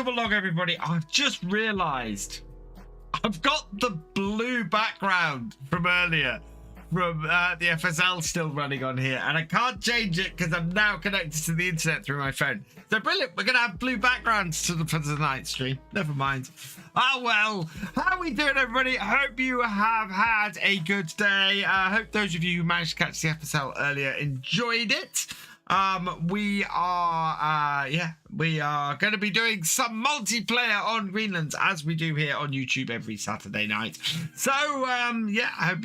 Welcome along, everybody. I've just realized I've got the blue background from earlier from the FSL still running on here, and I can't change it because I'm now connected to the internet through my phone. So brilliant, we're gonna have blue backgrounds for the night stream. Never mind. Oh well, how are we doing, everybody? I hope you have had a good day. I hope those of you who managed to catch the FSL earlier enjoyed it. We are going to be doing some multiplayer on Greenlands, as we do here on YouTube every Saturday night. So yeah, I hope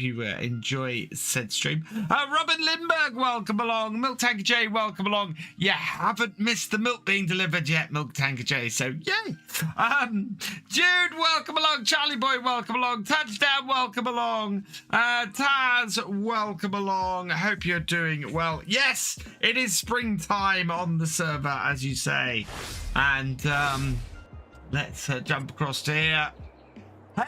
you enjoy said stream. Robin Lindbergh, welcome along. FarmCatGR, welcome along. You haven't missed the milk being delivered yet, FarmCatGR, so yay. Jude, welcome along. Charlie Boy, welcome along. Touchdown, welcome along. Taz, welcome along. I hope you're doing well. Yes, it is springtime on the server, as you say. And let's jump across to here.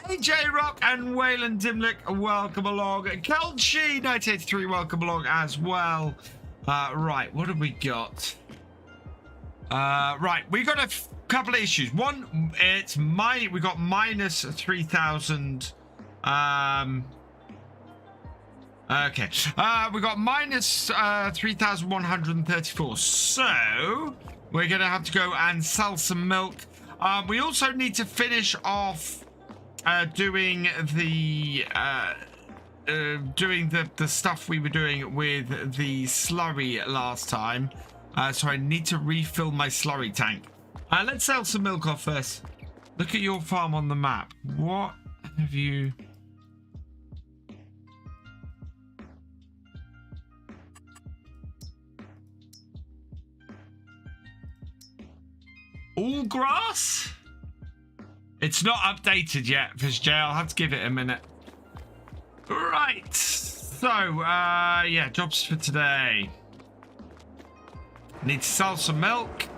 Hey, J-Rock and Wayland Dimlick, welcome along. Kelchi 1983, welcome along as well. Right, what have we got? Right, we got a couple of issues. One, we got minus 3,000. Okay, we got minus 3,134. So we're gonna have to go and sell some milk. We also need to finish off doing the stuff we were doing with the slurry last time. So I need to refill my slurry tank. Let's sell some milk off first. Look at your farm on the map. What have you? All grass? It's not updated yet, FarmCatGR. I'll have to give it a minute. Right. So, yeah, jobs for today. Need to sell some milk.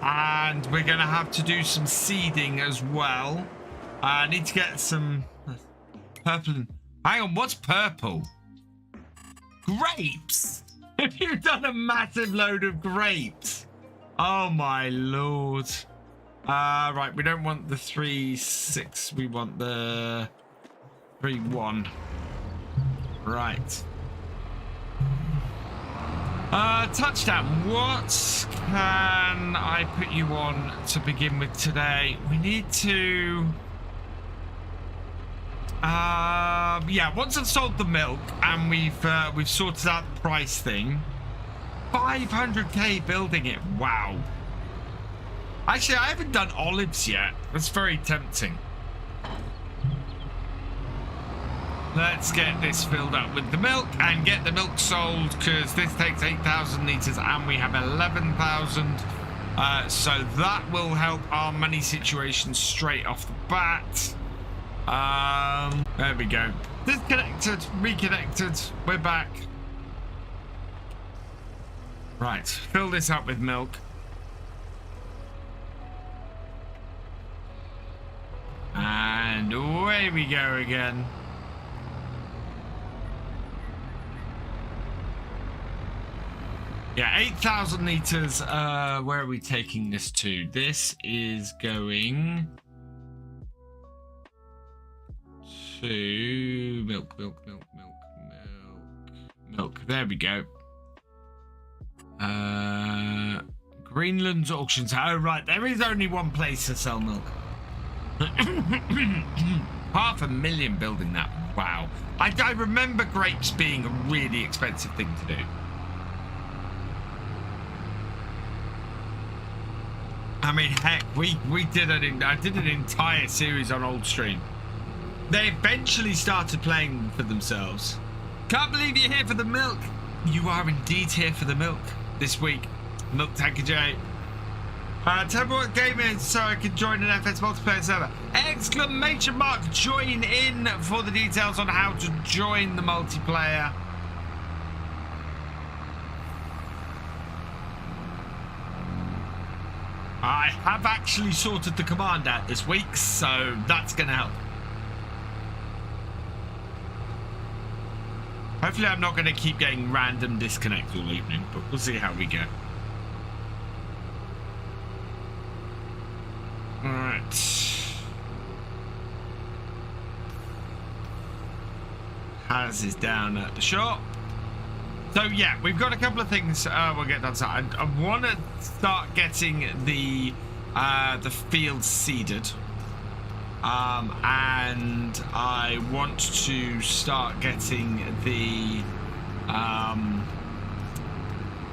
And we're going to have to do some seeding as well. I need to get some purple. Hang on, what's purple? Grapes. Have you done a massive load of grapes? Oh my lord. Right, we don't want the 3-6, we want the 3-1. Right. Touchdown. What can I put you on to begin with today? We need to yeah, once I've sold the milk and we've sorted out the price thing. 500k building it. Wow. Actually, I haven't done olives yet. That's very tempting. Let's get this filled up with the milk and get the milk sold, because this takes 8,000 litres and we have 11,000. So that will help our money situation straight off the bat. There we go. Disconnected, reconnected. We're back. Right, fill this up with milk. And away we go again. Yeah, 8,000 litres. Where are we taking this to? This is going to milk. There we go. Greenlands auctions. Oh right, there is only one place to sell milk. 500,000 building that. Wow. I remember grapes being a really expensive thing to do. I mean, heck, I did an entire series on Old Stream. They eventually started playing for themselves. Can't believe you're here for the milk. You are indeed here for the milk this week. FarmCatGR. Tell me what game is so I can join an FS multiplayer server. Exclamation mark, join in for the details on how to join the multiplayer. I have actually sorted the command out this week, so that's going to help. Hopefully I'm not going to keep getting random disconnects all evening, but we'll see how we go. Taz is down at the shop. So yeah, we've got a couple of things we'll get done. So I want to start getting the field seeded, and I want to start getting the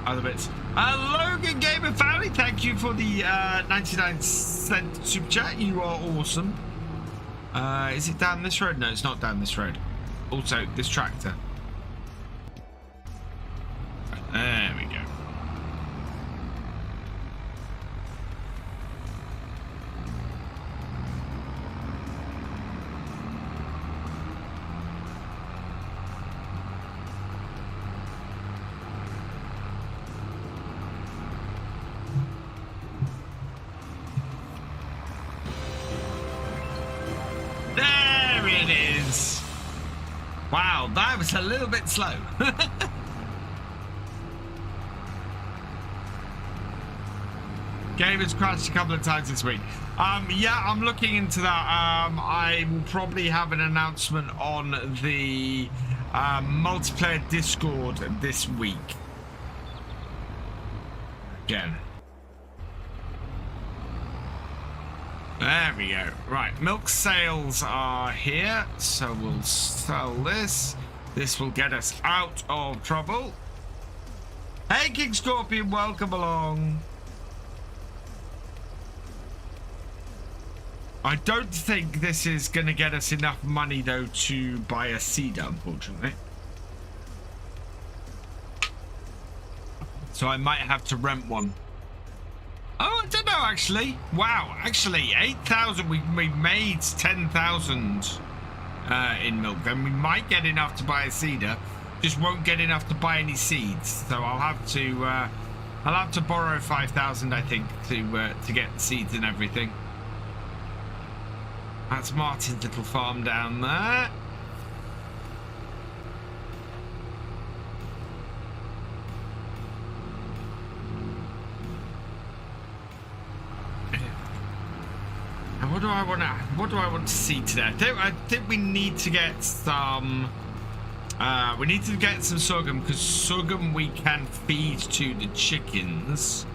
other bits. Logan Gamer Family, thank you for the 99-cent super chat. You are awesome. Is it down this road? No, it's not down this road. Also, this tractor. There we go. There it is. Wow, that was a little bit slow. Game has crashed a couple of times this week. Yeah, I'm looking into that. I will probably have an announcement on the multiplayer Discord this week. Again. There we go. Right, milk sales are here, so we'll sell this. This will get us out of trouble. Hey, King Scorpion, welcome along. I don't think this is going to get us enough money, though, to buy a seeder, unfortunately. So I might have to rent one. Oh, I don't know, actually. Wow, actually, 8,000. We made 10,000 in milk. Then we might get enough to buy a seeder. Just won't get enough to buy any seeds. So I'll have to borrow 5,000, I think, to get seeds and everything. That's Martin's little farm down there. And what do I want to see today? I think we need to get some sorghum, because sorghum we can feed to the chickens.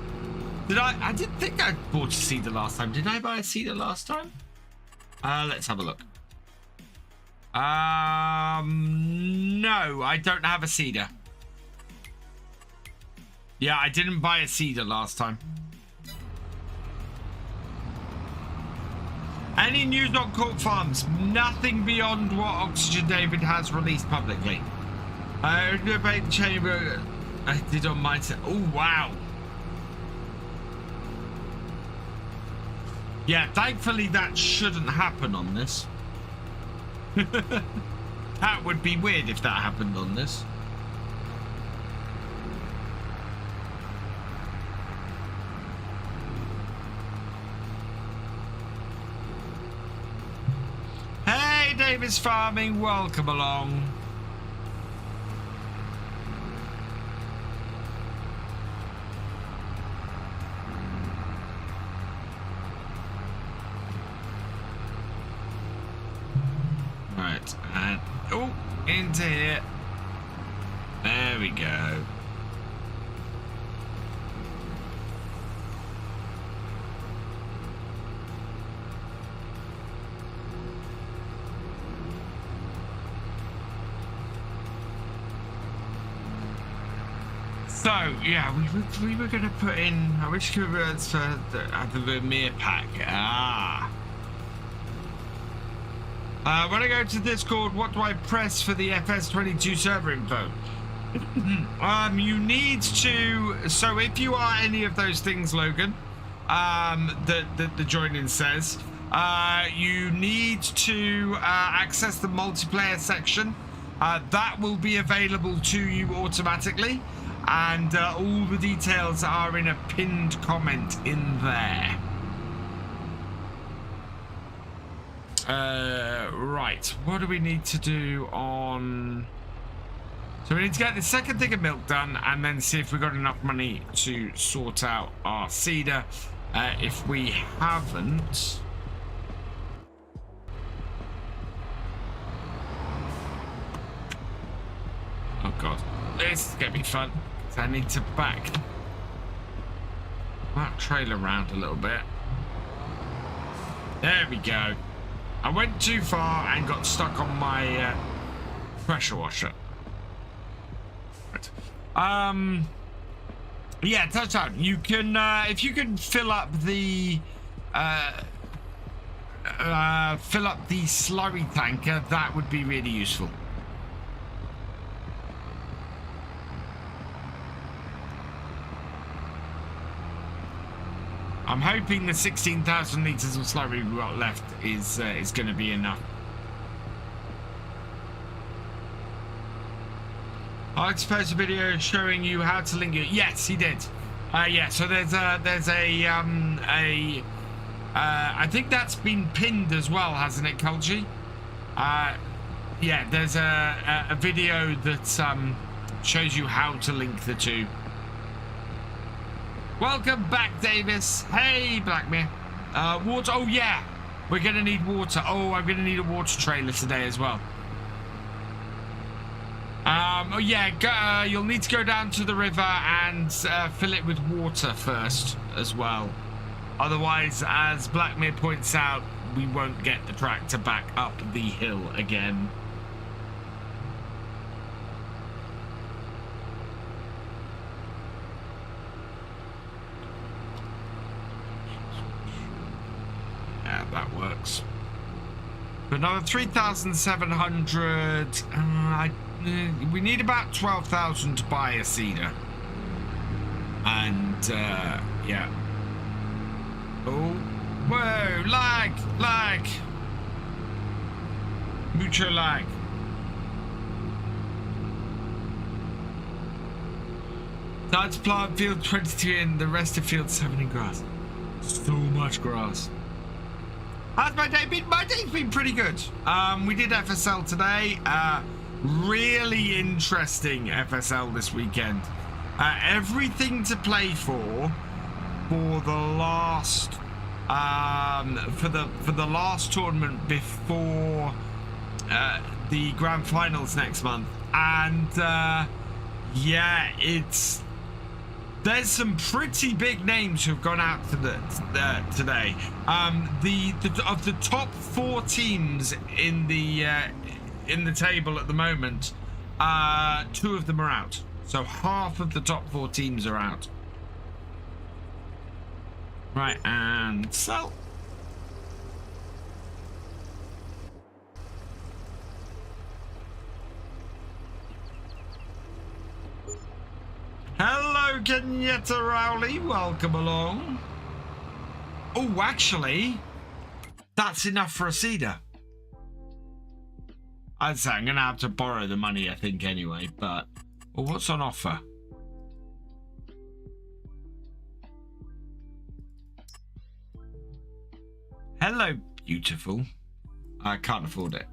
I didn't think I bought a seeder last time. Did I buy a seeder last time? Let's have a look. No, I don't have a seeder. Yeah, I didn't buy a seeder last time. Any news on Court Farms? Nothing beyond what Oxygen David has released publicly. Debate the chamber. I did on my set. Oh, wow. Yeah, thankfully that shouldn't happen on this. That would be weird if that happened on this. Hey, Davis Farming, welcome along. Right, and oh, into here. There we go. So yeah, we were going to put in. I wish we were to the Vermeer pack. When I go to Discord, what do I press for the FS22 server info? You need to. So if you are any of those things, Logan, the join-in says, you need to access the multiplayer section. That will be available to you automatically, and all the details are in a pinned comment in there. Right, what do we need to do on... So we need to get the second thing of milk done, and then see if we've got enough money to sort out our seeder. If we haven't... Oh god, this is gonna be fun. So I need to back that trailer around a little bit. There we go. I went too far and got stuck on my pressure washer. Right. Yeah, touchdown. You can if you can fill up the slurry tanker, that would be really useful. I'm hoping the 16,000 litres of slurry we've got left is going to be enough. I suppose a video showing you how to link it. Yes, he did. Yeah. So there's a I think that's been pinned as well, hasn't it, Kulji? Yeah. There's a video that shows you how to link the two. Welcome back, Davis. Hey, Blackmere. Water. Oh, yeah. We're going to need water. Oh, I'm going to need a water trailer today as well. Oh, yeah. You'll need to go down to the river and fill it with water first as well. Otherwise, as Blackmere points out, we won't get the tractor back up the hill again. That works. But another 3,700. We need about 12,000 to buy a seeder. And yeah. Oh, whoa! Lag. Mucho lag. Start to plant field 22 in, the rest of field 7 in grass. So much grass. How's my day been? My day's been pretty good. We did FSL today. Really interesting FSL this weekend. Everything to play for the last for the last tournament before the grand finals next month. And yeah, there's some pretty big names who've gone out to today. Of the top 4 teams in the table at the moment, 2 of them are out. So half of the top 4 teams are out. Right, and sell. Hello, Kenyatta Rowley. Welcome along. Oh, actually, that's enough for a seeder. I'd say I'm going to have to borrow the money, I think, anyway. But, well, what's on offer? Hello, beautiful. I can't afford it.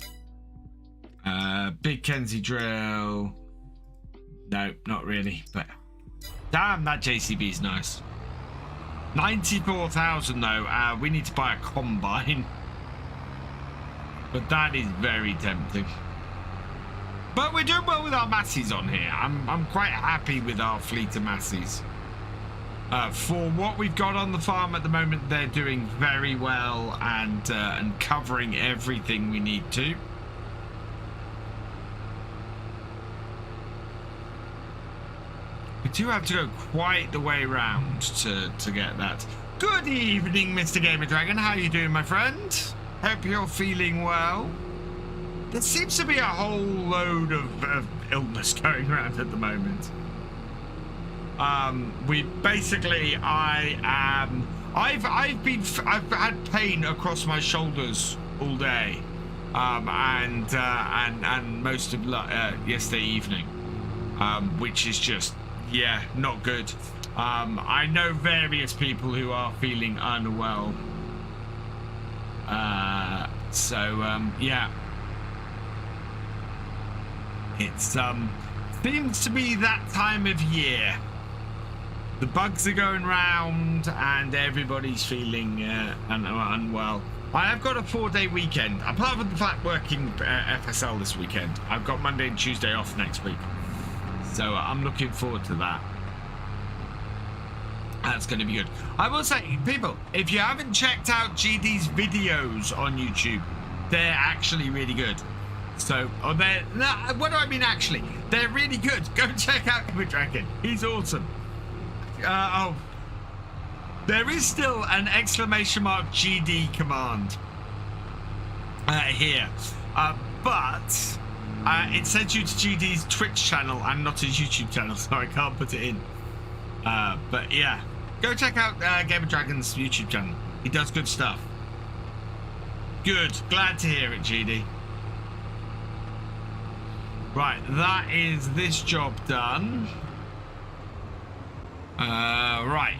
Big Kenzie drill. No, not really, but... Damn, that JCB is nice. 94,000 though. We need to buy a combine. But that is very tempting. But we're doing well with our Massies on here. I'm quite happy with our fleet of Massies. For what we've got on the farm at the moment, they're doing very well and covering everything we need to. We do have to go quite the way round to get that. Good evening, Mr. Gamer Dragon. How are you doing, my friend? Hope you're feeling well. There seems to be a whole load of illness going around at the moment. I've had pain across my shoulders all day, and most of yesterday evening, which is just, yeah, not good. I know various people who are feeling unwell. Yeah, it's seems to be that time of year. The bugs are going round and everybody's feeling unwell. I have got a 4-day weekend. Apart from the fact working FSL this weekend, I've got Monday and Tuesday off next week. So I'm looking forward to that. That's going to be good. I will say, people, if you haven't checked out GD's videos on YouTube, they're actually really good. So, what do I mean actually? They're really good. Go check out Dragon. He's awesome. There is still an exclamation mark GD command here. But it sends you to GD's Twitch channel and not his YouTube channel, so I can't put it in. But yeah, go check out Gamer Dragon's YouTube channel. He does good stuff. Good. Glad to hear it, GD. Right, that is this job done. Right.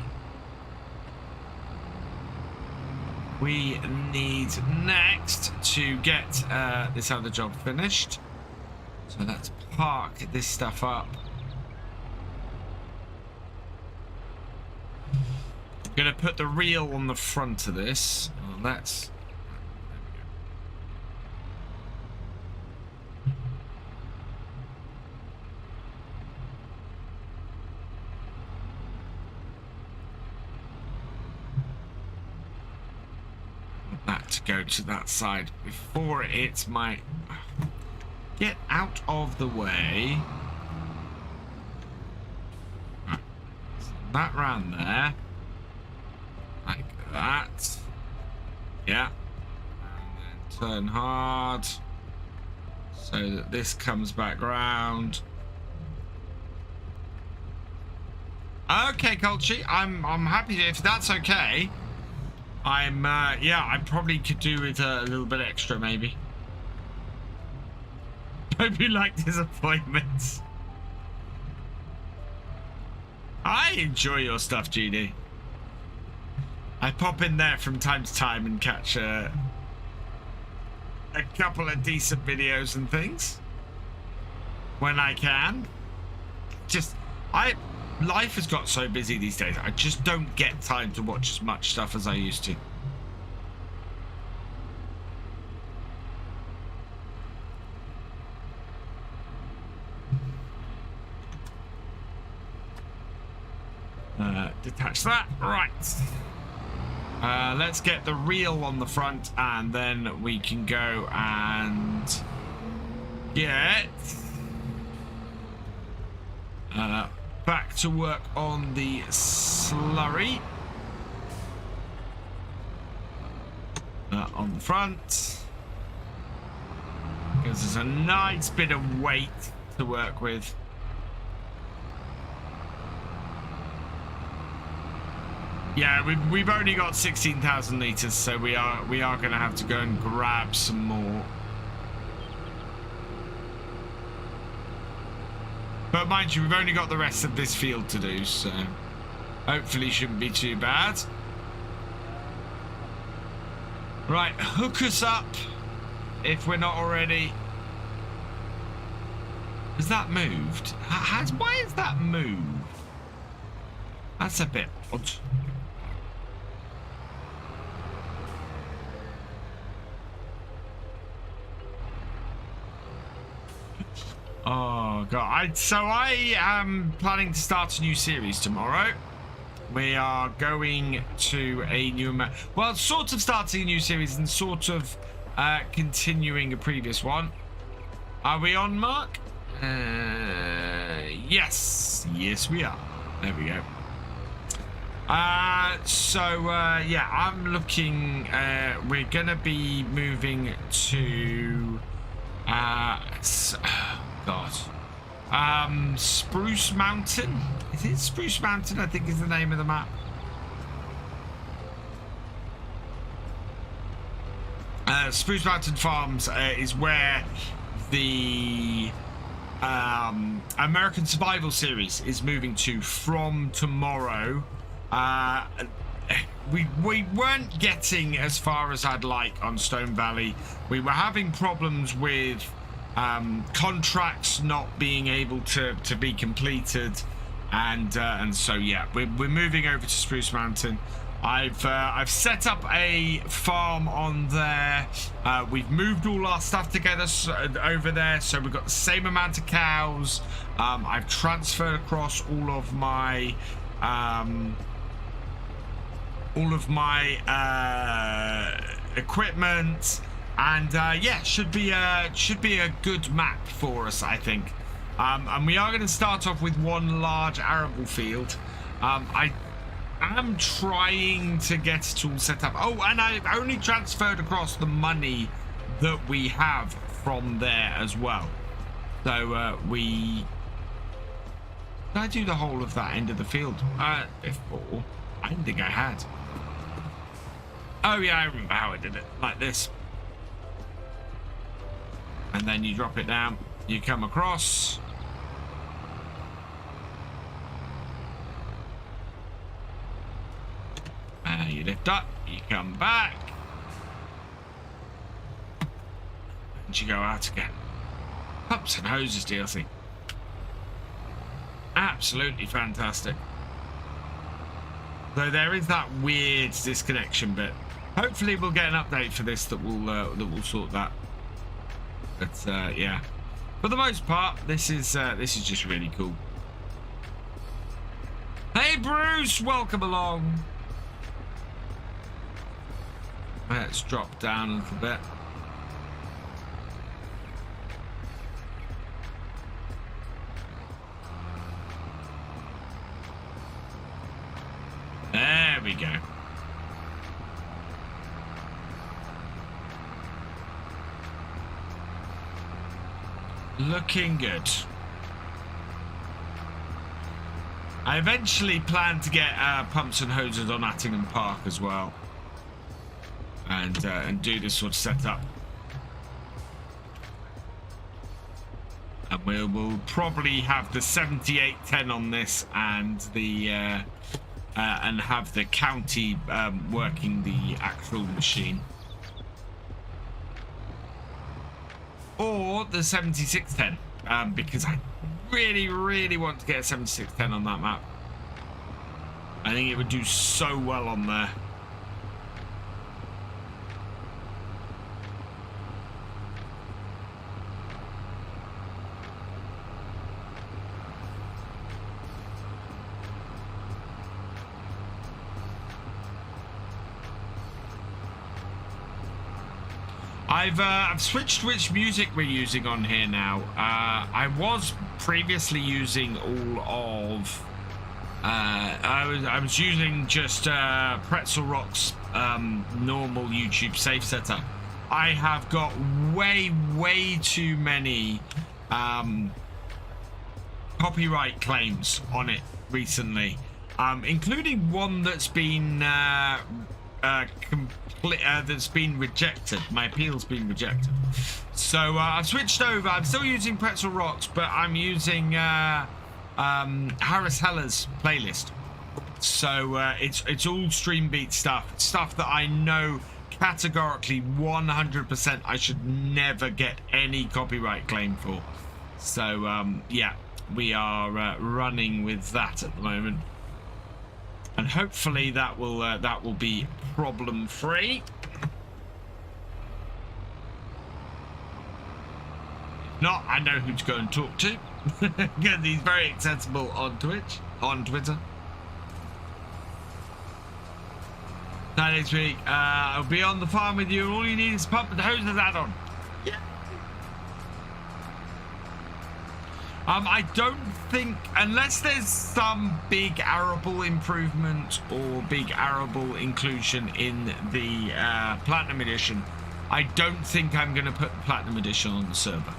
We need next to get this other job finished. So let's park this stuff up. I'm gonna put the reel on the front of this. Oh, that's... that to go to that side before it's my... Get out of the way. Right. So that round there. Like that. Yeah. And then turn hard. So that this comes back round. Okay, Colchi. I'm happy if that's okay. Yeah, I probably could do with a little bit extra, maybe. Hope you like disappointments. I enjoy your stuff, GD. I pop in there from time to time and catch a couple of decent videos and things when I can. Life has got so busy these days. I just don't get time to watch as much stuff as I used to. Detach that. Right. Let's get the reel on the front, and then we can go and get back to work on the slurry. On the front. Gives us a nice bit of weight to work with. Yeah, we've only got 16,000 litres, so we are going to have to go and grab some more. But mind you, we've only got the rest of this field to do, so hopefully shouldn't be too bad. Right, hook us up if we're not already. Has that moved? Why has that moved? That's a bit odd. Oh god, so I am planning to start a new series tomorrow. We are going to a new, well, sort of starting a new series and sort of continuing a previous one. Are we on, Mark? Yes we are. There we go. Yeah, I'm looking, we're gonna be moving to Spruce Mountain. Is it Spruce Mountain? I think is the name of the map. Spruce Mountain Farms is where the American Survival Series is moving to from tomorrow. We weren't getting as far as I'd like on Stone Valley. We were having problems with contracts not being able to be completed, and so yeah, we're moving over to Spruce Mountain. I've set up a farm on there. We've moved all our stuff together over there, so we've got the same amount of cows. I've transferred across all of my equipment, and yeah, should be a good map for us, I think. And we are going to start off with one large arable field. I'm trying to get it all set up. Oh, and I've only transferred across the money that we have from there as well. So did I do the whole of that end of the field before? I didn't think I had. Oh yeah, I remember how I did it. Like this. And then you drop it down. You come across. You lift up, you come back, and you go out again. Pumps and hoses DLC. Absolutely fantastic. Though there is that weird disconnection bit. Hopefully we'll get an update for this that will sort that. But yeah, for the most part, this is just really cool. Hey Bruce, welcome along. Let's drop down a little bit. There we go. Looking good. I eventually plan to get pumps and hoses on Attingham Park as well. And do this sort of setup, and we'll probably have the 7810 on this, and the and have the county working the actual machine, or the 7610, because I really want to get a 7610 on that map. I think it would do so well on there. I've switched which music we're using on here now. I was previously using all of I was using just Pretzel Rock's normal YouTube safe setup. I have got way too many copyright claims on it recently, including one that's been that's been rejected. My appeal's been rejected. So I've switched over. I'm still using Pretzel Rocks, but I'm using Harris Heller's playlist. So it's all stream beat stuff that I know categorically 100% I should never get any copyright claim for. So yeah, we are running with that at the moment, and hopefully that will be problem free. If not, I know who to go and talk to because he's very accessible on Twitter. Next week, I'll be on the farm with you. All you need is pump and hoses add-on. Yeah. I don't think, unless there's some big arable improvement or big arable inclusion in the Platinum Edition, I don't think I'm going to put the Platinum Edition on the server.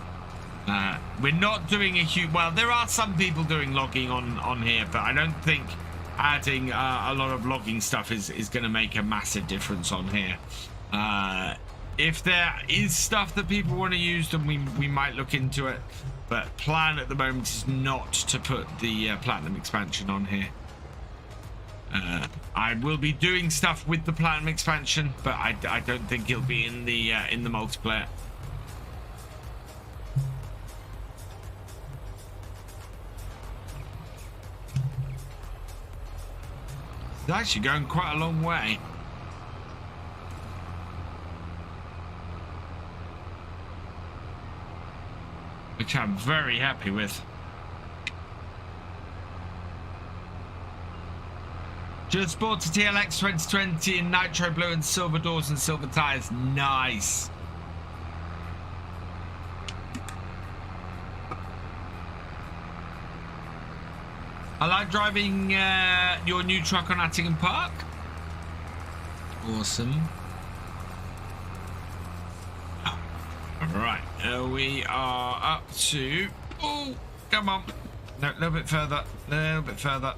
We're not doing a huge... Well, there are some people doing logging on here, but I don't think adding a lot of logging stuff is going to make a massive difference on here. If there is stuff that people want to use, then we might look into it. But plan at the moment is not to put the Platinum expansion on here. I will be doing stuff with the Platinum expansion, but I don't think it'll be in the multiplayer. It's actually going quite a long way. Which I'm very happy with. Just bought a TLX 2020 in nitro blue and silver doors and silver tires. Nice. I like driving your new truck on Attingham Park. Awesome. Right, we are up to... Oh, come on. No, a little bit further. A little bit further.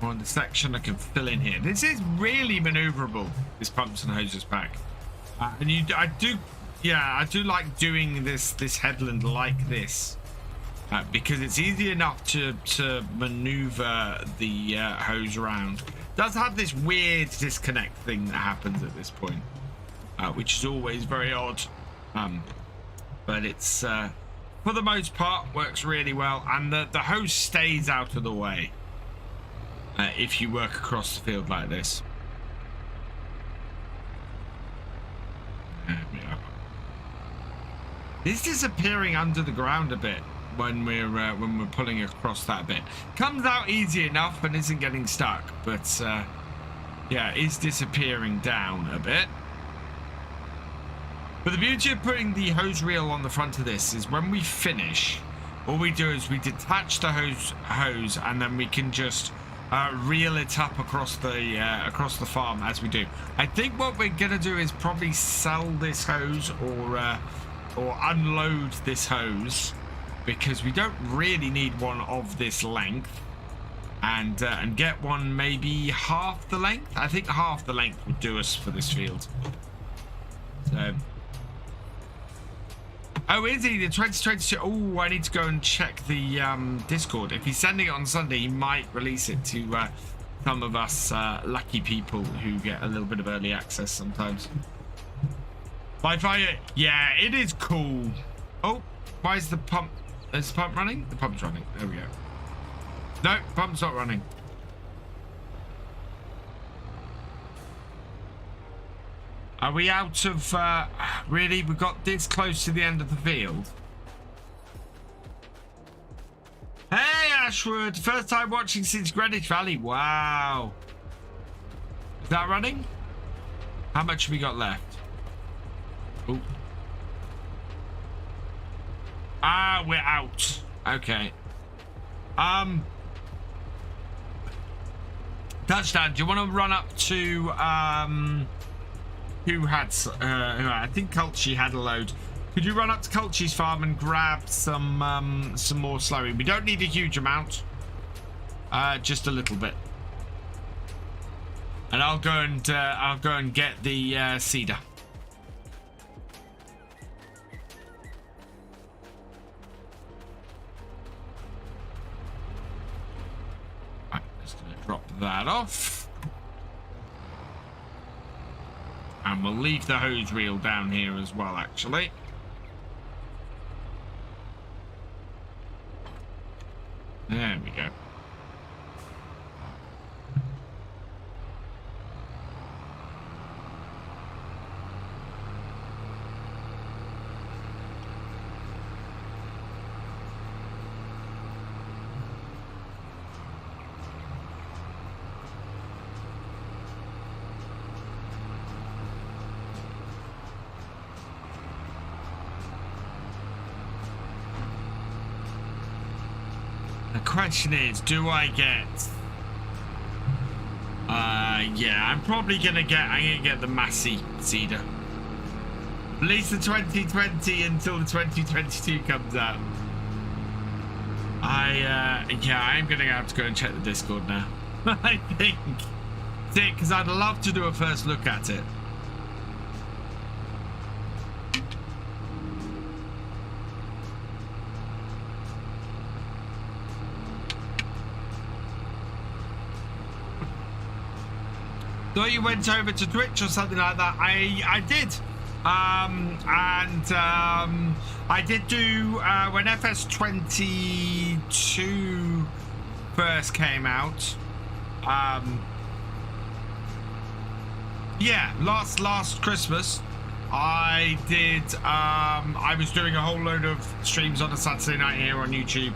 We're on the section I can fill in here. This is really maneuverable, this pumps and hoses pack. And I do like doing this headland like this. Because it's easy enough to maneuver the hose around. It does have this weird disconnect thing that happens at this point, which is always very odd. But it's for the most part works really well, and the hose stays out of the way if you work across the field like this. There we are. It's disappearing under the ground a bit. When we're pulling across that bit, comes out easy enough and isn't getting stuck, but yeah, is disappearing down a bit. But the beauty of putting the hose reel on the front of this is when we finish, all we do is we detach the hose and then we can just reel it up across the farm as we do. I think what we're gonna do is probably sell this hose or unload this hose, because we don't really need one of this length, and get one maybe half the length. I think half the length would do us for this field. So, oh, is he the 2022? Oh, I need to go and check the Discord. If he's sending it on Sunday, he might release it to some of us lucky people who get a little bit of early access sometimes. By fire, yeah, it is cool. Oh, why is the pump? Is the pump running? The pump's running. There we go. No, pump's not running. Are we out of... really? We got this close to the end of the field? Hey, Ashwood. First time watching since Greenwich Valley. Wow. Is that running? How much have we got left? Ooh. Ah, we're out. Okay. Touchdown. Do you want to run up to who had I think Culchy had a load. Could you run up to Culchy's farm and grab some more slurry? We don't need a huge amount. Just a little bit. And I'll go and get the cedar. Drop that off, and we'll leave the hose reel down here as well, actually. There we go. Question is, do I get yeah, I'm gonna get the Massey cedar, at least the 2020 until the 2022 comes out. Yeah, I'm gonna have to go and check the Discord now. I think because I'd love to do a first look at it. Thought you went over to Twitch or something like that. I did. I did do when FS22 first came out. Yeah, last Christmas, I did. I was doing a whole load of streams on a Saturday night here on YouTube,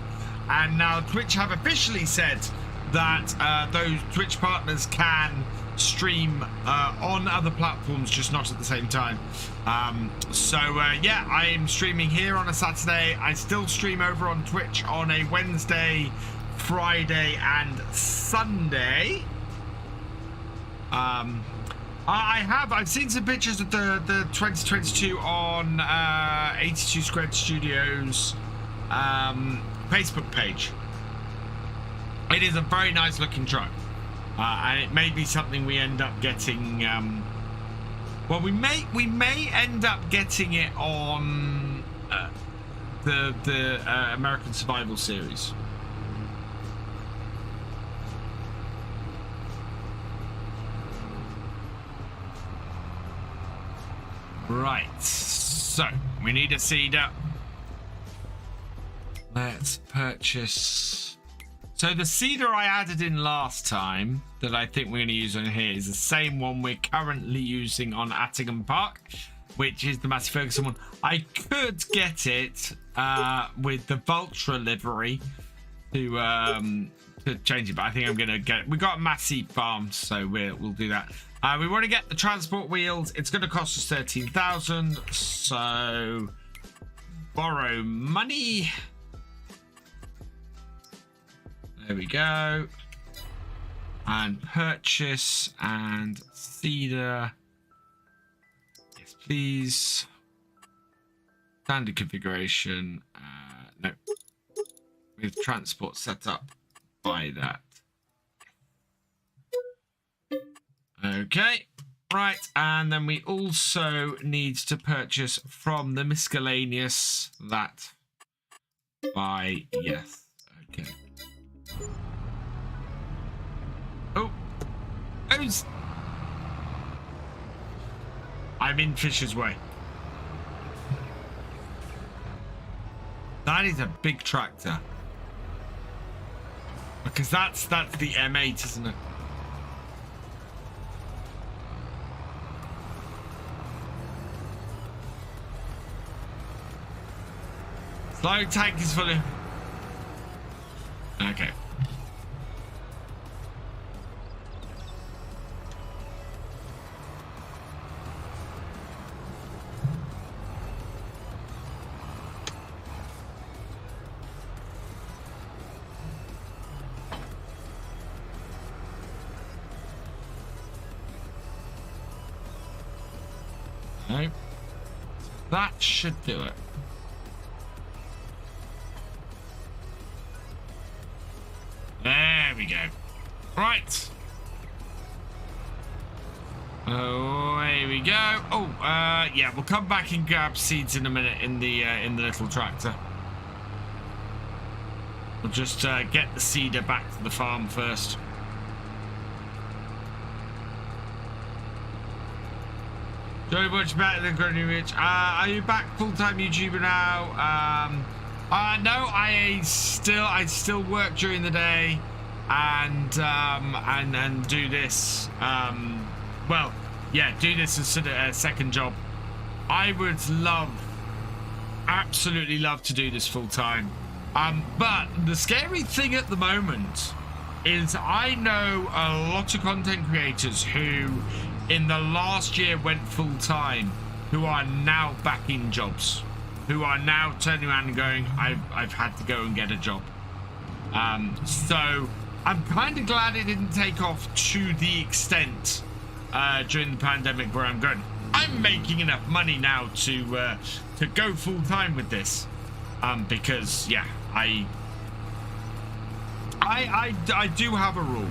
and now Twitch have officially said that those Twitch partners can stream on other platforms, just not at the same time. So yeah, I am streaming here on a Saturday. I still stream over on Twitch on a Wednesday, Friday, and Sunday. I've seen some pictures of the 2022 on 82 Squared Studios Facebook page. It is a very nice looking truck, and it may be something we end up getting. Well, we may end up getting it on the American Survival Series. Right, so we need a seeder. Let's purchase. So the seeder I added in last time that I think we're going to use on here is the same one we're currently using on Attingham Park, which is the Massey Ferguson one. I could get it with the Vulture livery to change it, but I think I'm going to get it. We got Massey Farms, so we'll do that. We want to get the transport wheels. It's going to cost us 13,000. So borrow money. There we go. And purchase and seeder. Yes, please. Standard configuration. No. With transport set up by that. Okay, right, and then we also need to purchase from the miscellaneous that by yes. Okay. Oh, I'm in Fisher's way. That is a big tractor, because that's the M8, isn't it? Slurry tank is fully. Okay. No. That should do it. There we go. Right. Oh, here we go. Oh, yeah, we'll come back and grab seeds in a minute in the little tractor. We'll just get the seeder back to the farm first. Joey, much better than Granny Rich. Are you back full-time YouTuber now? No, I still work during the day, and do this. Well, yeah, do this as a second job. I would absolutely love to do this full-time. But the scary thing at the moment is I know a lot of content creators who in the last year went full-time, who are now back in jobs, who are now turning around and going, I've had to go and get a job. So I'm kind of glad it didn't take off to the extent during the pandemic where I'm going, I'm making enough money now to go full-time with this. Because yeah, I do have a rule.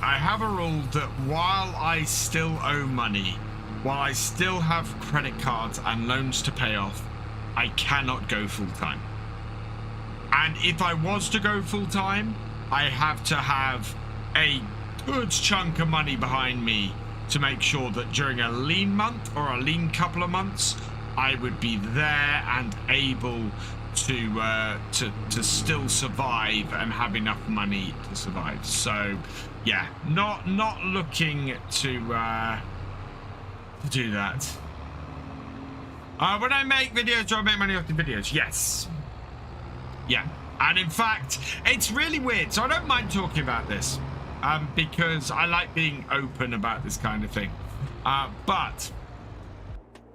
I have a rule that while I still owe money, while I still have credit cards and loans to pay off, I cannot go full-time. And if I was to go full-time, I have to have a good chunk of money behind me to make sure that during a lean month or a lean couple of months, I would be there and able to still survive and have enough money to survive. So yeah, not looking to do that. When I make videos, do I make money off the videos? Yes. Yeah. And in fact, it's really weird. So I don't mind talking about this because I like being open about this kind of thing.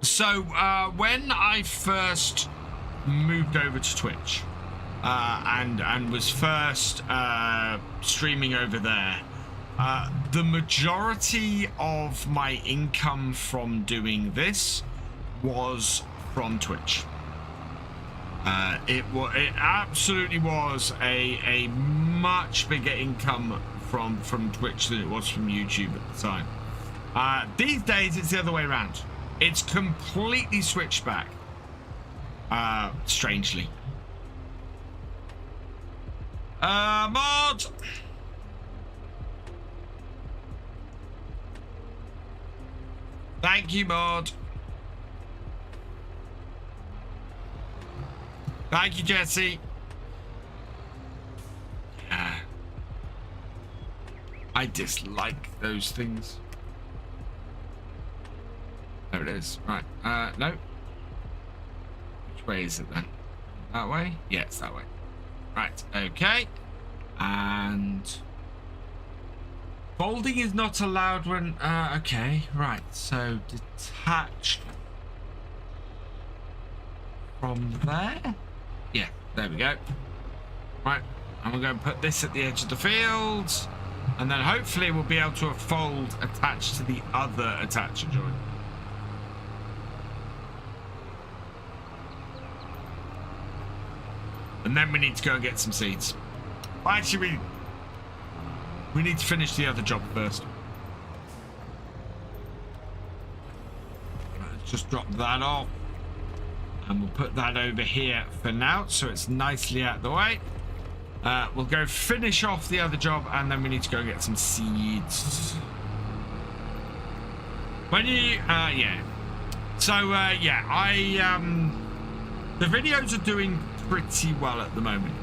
So when I first moved over to Twitch and was first streaming over there, the majority of my income from doing this was from Twitch. It absolutely was a much bigger income from Twitch than it was from YouTube at the time. These days it's the other way around. It's completely switched back. Strangely. Mod! Thank you, Mod. Thank you, Jesse. Yeah. I dislike those things. There it is. Right. No. Which way is it then? That way? Yeah, it's that way. Right. Okay. And folding is not allowed when. Okay. Right. So detached from there. Yeah. There we go. Right. And we're going to put this at the edge of the field, and then hopefully we'll be able to fold attached to the other attacher joint. And then we need to go and get some seeds. Well, actually, we need to finish the other job first. Let's just drop that off. And we'll put that over here for now, so it's nicely out of the way. We'll go finish off the other job, and then we need to go and get some seeds. When you, yeah. So, yeah, the videos are doing pretty well at the moment.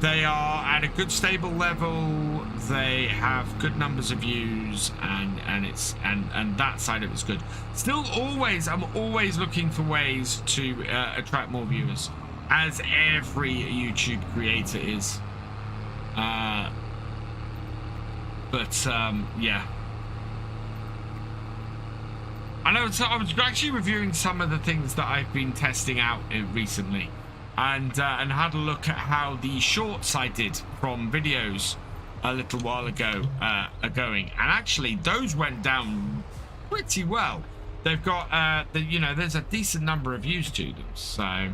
They are at a good stable level. They have good numbers of views, and it's and that side of it's good. Still, I'm always looking for ways to attract more viewers, as every YouTube creator is. Yeah. I was actually reviewing some of the things that I've been testing out recently, and had a look at how the shorts I did from videos a little while ago are going, and actually those went down pretty well. They've got there's a decent number of views to them, so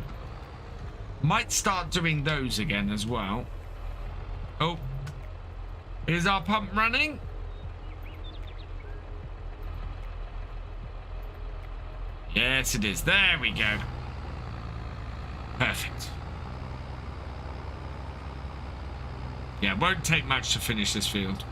might start doing those again as well. Oh, is our pump running? Yes, it is. There we go. Perfect. Yeah, it won't take much to finish this field.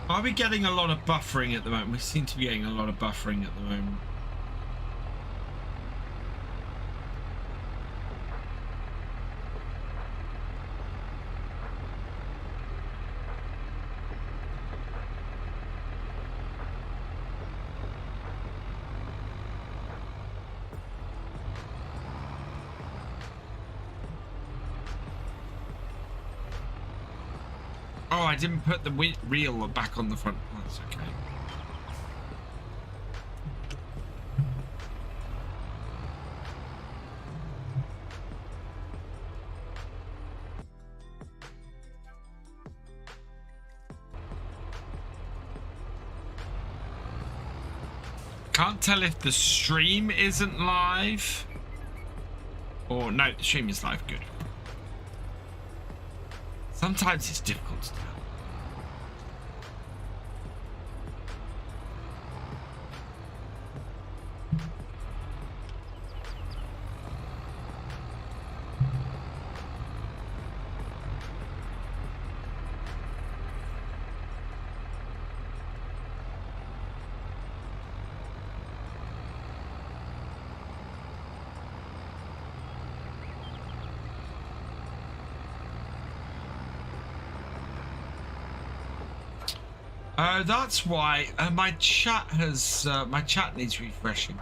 Are we getting a lot of buffering at the moment? We seem to be getting a lot of buffering at the moment. Oh, I didn't put the reel back on the front. That's okay. Can't tell if the stream isn't live. Or no, the stream is live. Good. Sometimes it's difficult to tell. Oh, that's why my chat has my chat needs refreshing.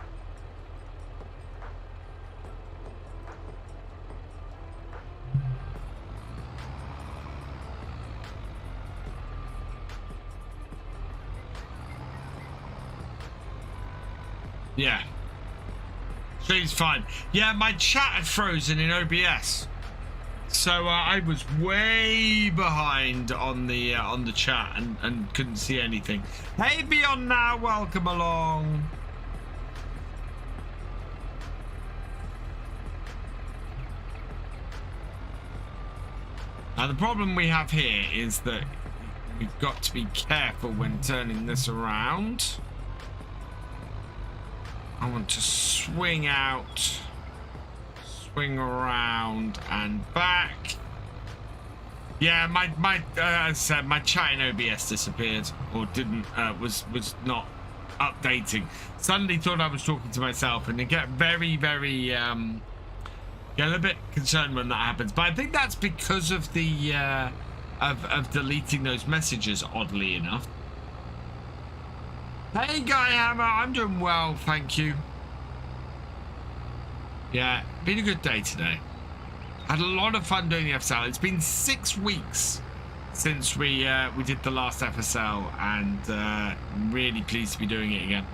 Yeah. Stream's fine. Yeah, my chat had frozen in OBS. So I was way behind on the chat and couldn't see anything. Hey, Beyond Now, welcome along. Now the problem we have here is that we've got to be careful when turning this around. I want to swing out, swing around and back. Yeah, as I said, my chat in OBS disappeared or didn't was not updating. Suddenly thought I was talking to myself, and I get very get a little bit concerned when that happens. But I think that's because of the of deleting those messages, oddly enough. Hey, Guy Hammer, I'm doing well, thank you. Yeah, been a good day today. Had a lot of fun doing the FSL. It's been 6 weeks since we did the last FSL, and I'm really pleased to be doing it again.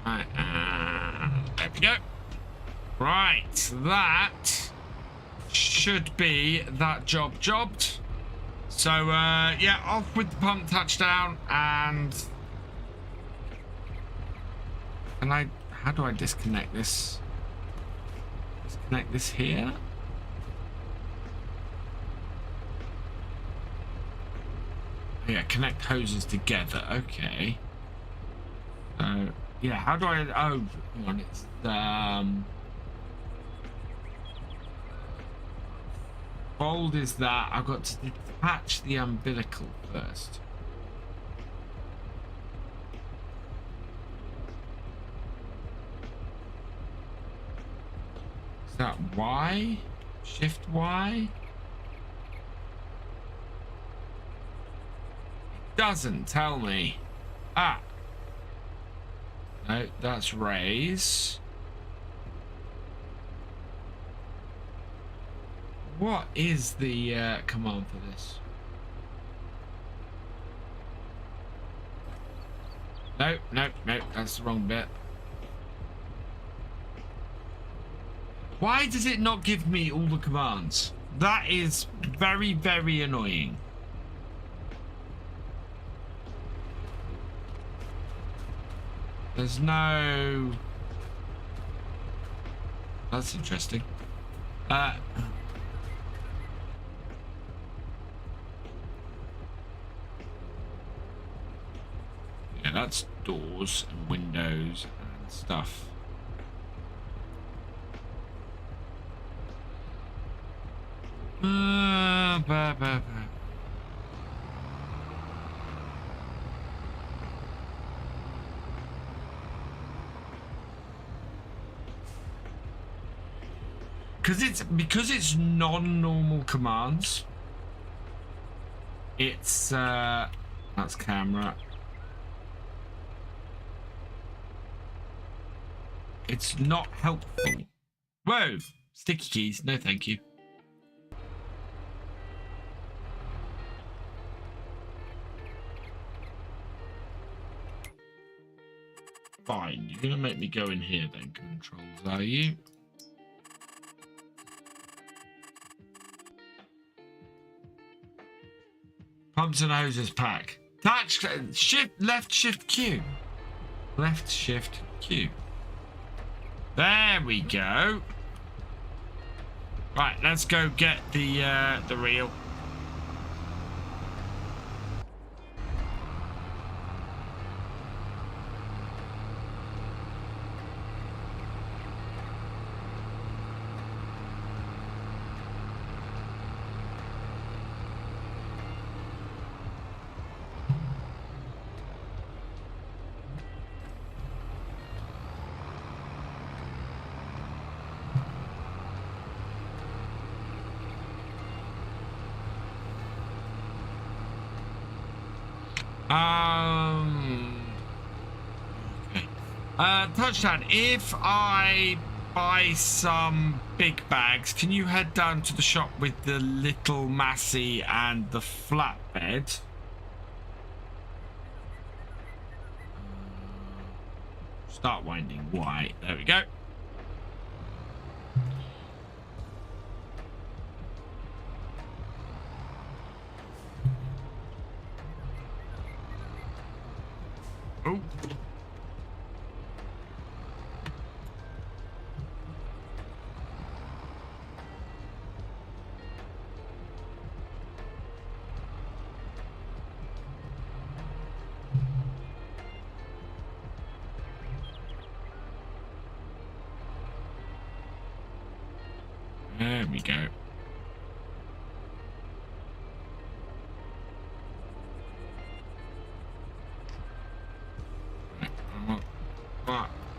Right, there we go. Right, that should be that jobbed. So yeah, off with the pump touchdown, and how do I disconnect this? Disconnect this here. Yeah, connect hoses together. Okay. So yeah, how do I? Oh, hang on, it's fold is that. I've got to detach the umbilical first. Is that Y? Shift Y? It doesn't tell me. Ah. No, that's raise. What is the command for this? No, that's the wrong bit. Why does it not give me all the commands? That is very annoying. There's no... That's interesting. Yeah, that's doors and windows and stuff. Because it's non-normal commands. It's that's camera. It's not helpful. Whoa! Sticky keys. No, thank you. Fine. You're gonna make me go in here then, controls, are you? Pumps and hoses pack. Touch shift left shift Q. Left shift Q. There we go. Right, let's go get the reel. Okay. Touchdown, if I buy some big bags, can you head down to the shop with the little Massey and the flatbed? Start winding white. There we go. Oh. There we go.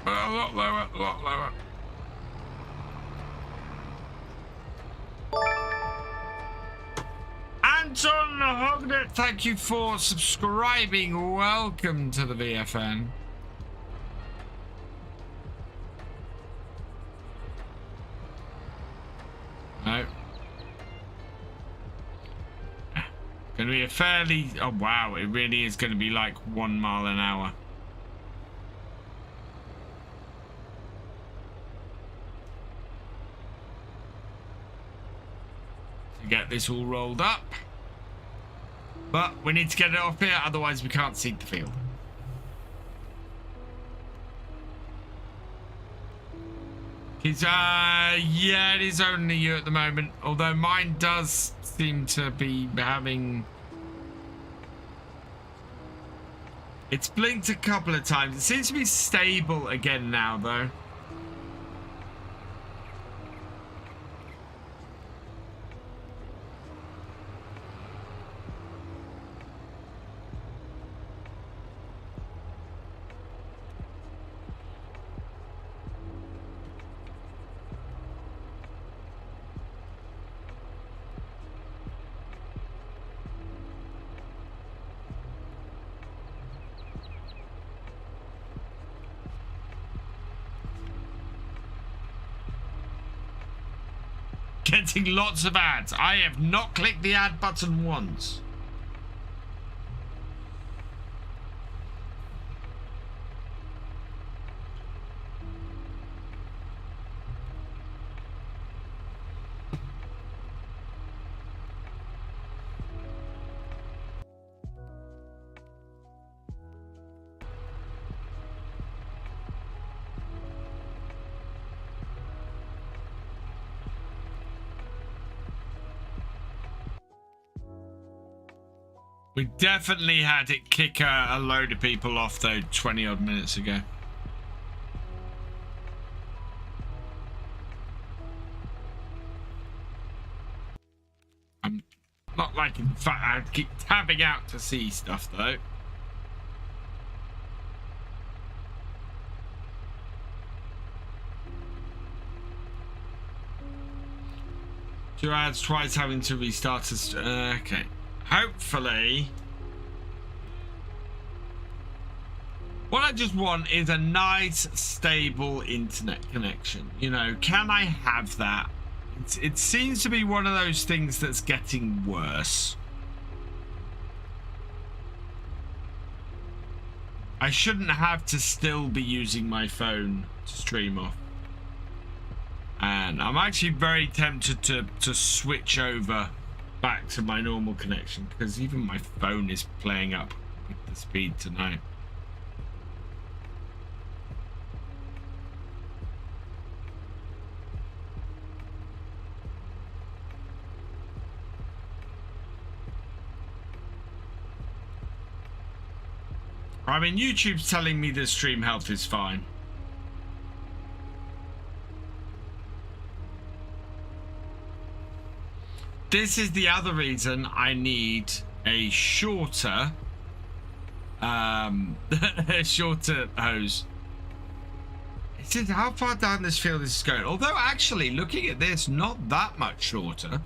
A lot lower. Anton Hognet, thank you for subscribing. Welcome to the VFN. No. Gonna be a fairly... Oh, wow. It really is going to be like 1 mile an hour. To get this all rolled up. But we need to get it off here, otherwise we can't seed the field. Yeah, it is only you at the moment, although mine does seem to be having... It's blinked a couple of times. It seems to be stable again now, though. Getting lots of ads. I have not clicked the ad button once. We definitely had it kick a load of people off, though, 20 odd minutes ago. I'm not liking the fact I keep tabbing out to see stuff, though. Two ads twice having to restart us. Okay. Hopefully, what I just want is a nice, stable internet connection. You know, can I have that? It seems to be one of those things that's getting worse. I shouldn't have to still be using my phone to stream off. And I'm actually very tempted to switch over back to my normal connection, because even my phone is playing up with the speed tonight. I mean, YouTube's telling me the stream health is fine. This is the other reason I need a shorter, a shorter hose. It says how far down this field is going. Although actually, looking at this, not that much shorter.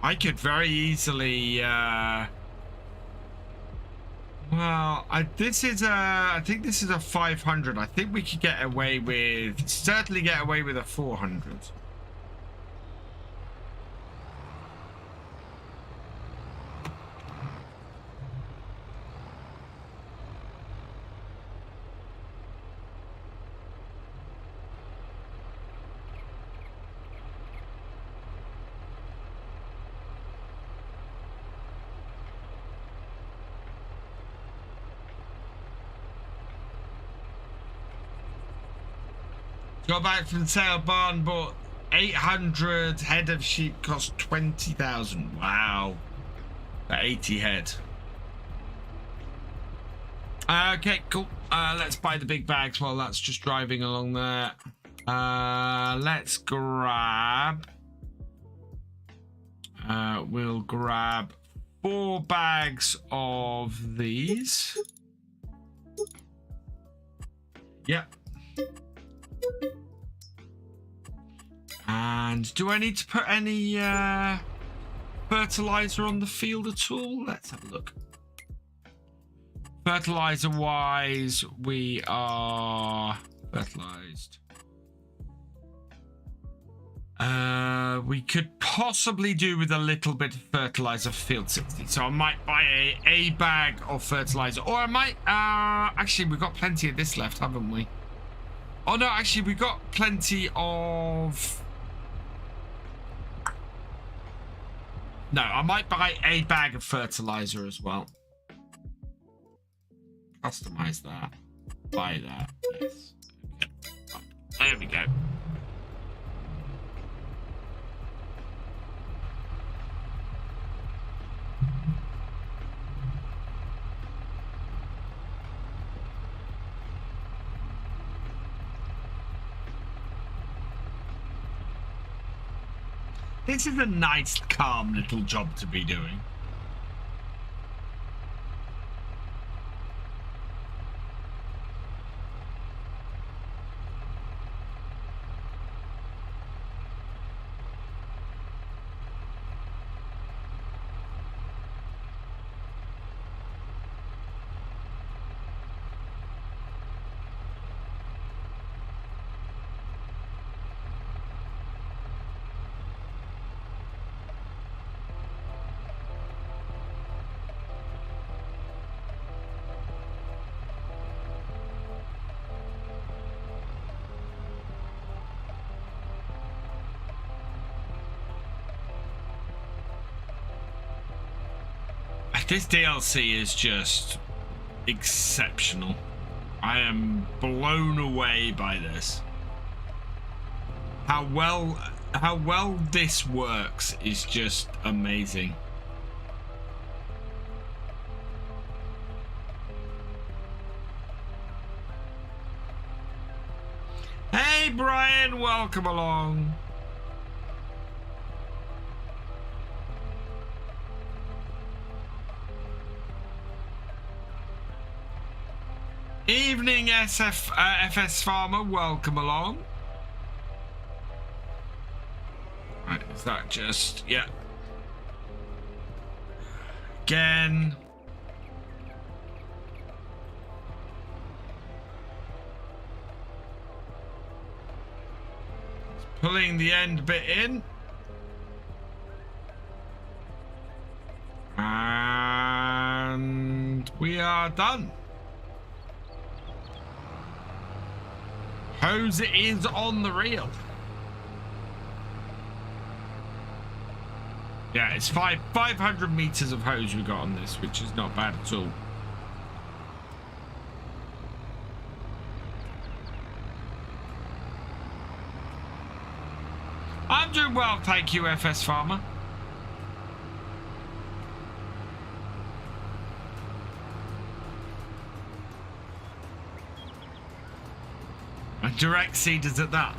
I could very easily. Well, I think this is a 500. I think we could get away with, certainly get away with a 400. Got back from the sale barn, bought 800 head of sheep, cost 20,000. Wow. For 80 head. Okay, cool. Let's buy the big bags while that's just driving along there. Let's grab... we'll grab 4 bags of these. Yep. And do I need to put any fertilizer on the field at all? Let's have a look. Fertilizer wise, we are fertilized. We could possibly do with a little bit of fertilizer field 60. So I might buy a bag of fertilizer, or I might actually, we've got plenty of this left, haven't we? Oh no, actually we've got plenty of... No, I might buy a bag of fertilizer as well. Customize that. Buy that. Yes. Okay. There we go. This is a nice, calm little job to be doing. This DLC is just exceptional. I am blown away by this. How well this works is just amazing. Hey Brian, welcome along. Evening FS Farmer, welcome along. Right, is that just, yeah. Again. Pulling the end bit in. And we are done. Hose is on the reel. Yeah, it's 500 meters of hose we got on this, which is not bad at all. I'm doing well, thank you, FS Farmer. Direct seeders at that.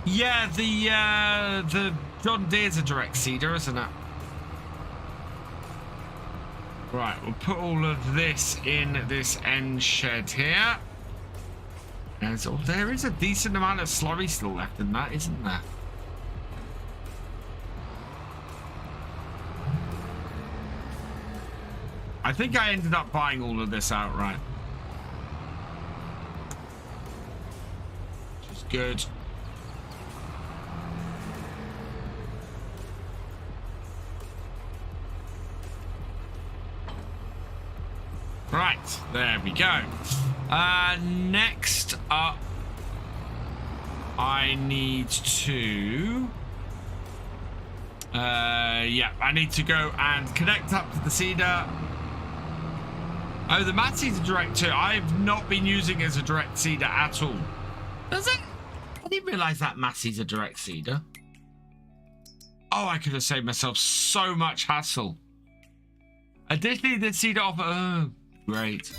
Yeah, the John Deere's a direct seeder, isn't it? Right, we'll put all of this in this end shed here. And so there is a decent amount of slurry still left in that, isn't there? I think I ended up buying all of this outright. Which is good. Right, there we go. Next up, I need to... yeah, I need to go and connect up to the seeder. Oh, the Massey's a direct too. I've not been using it as a direct seeder at all. Does it? I didn't realise that Massey's a direct seeder. Oh, I could have saved myself so much hassle. Additionally, the seeder offer... Oh, great.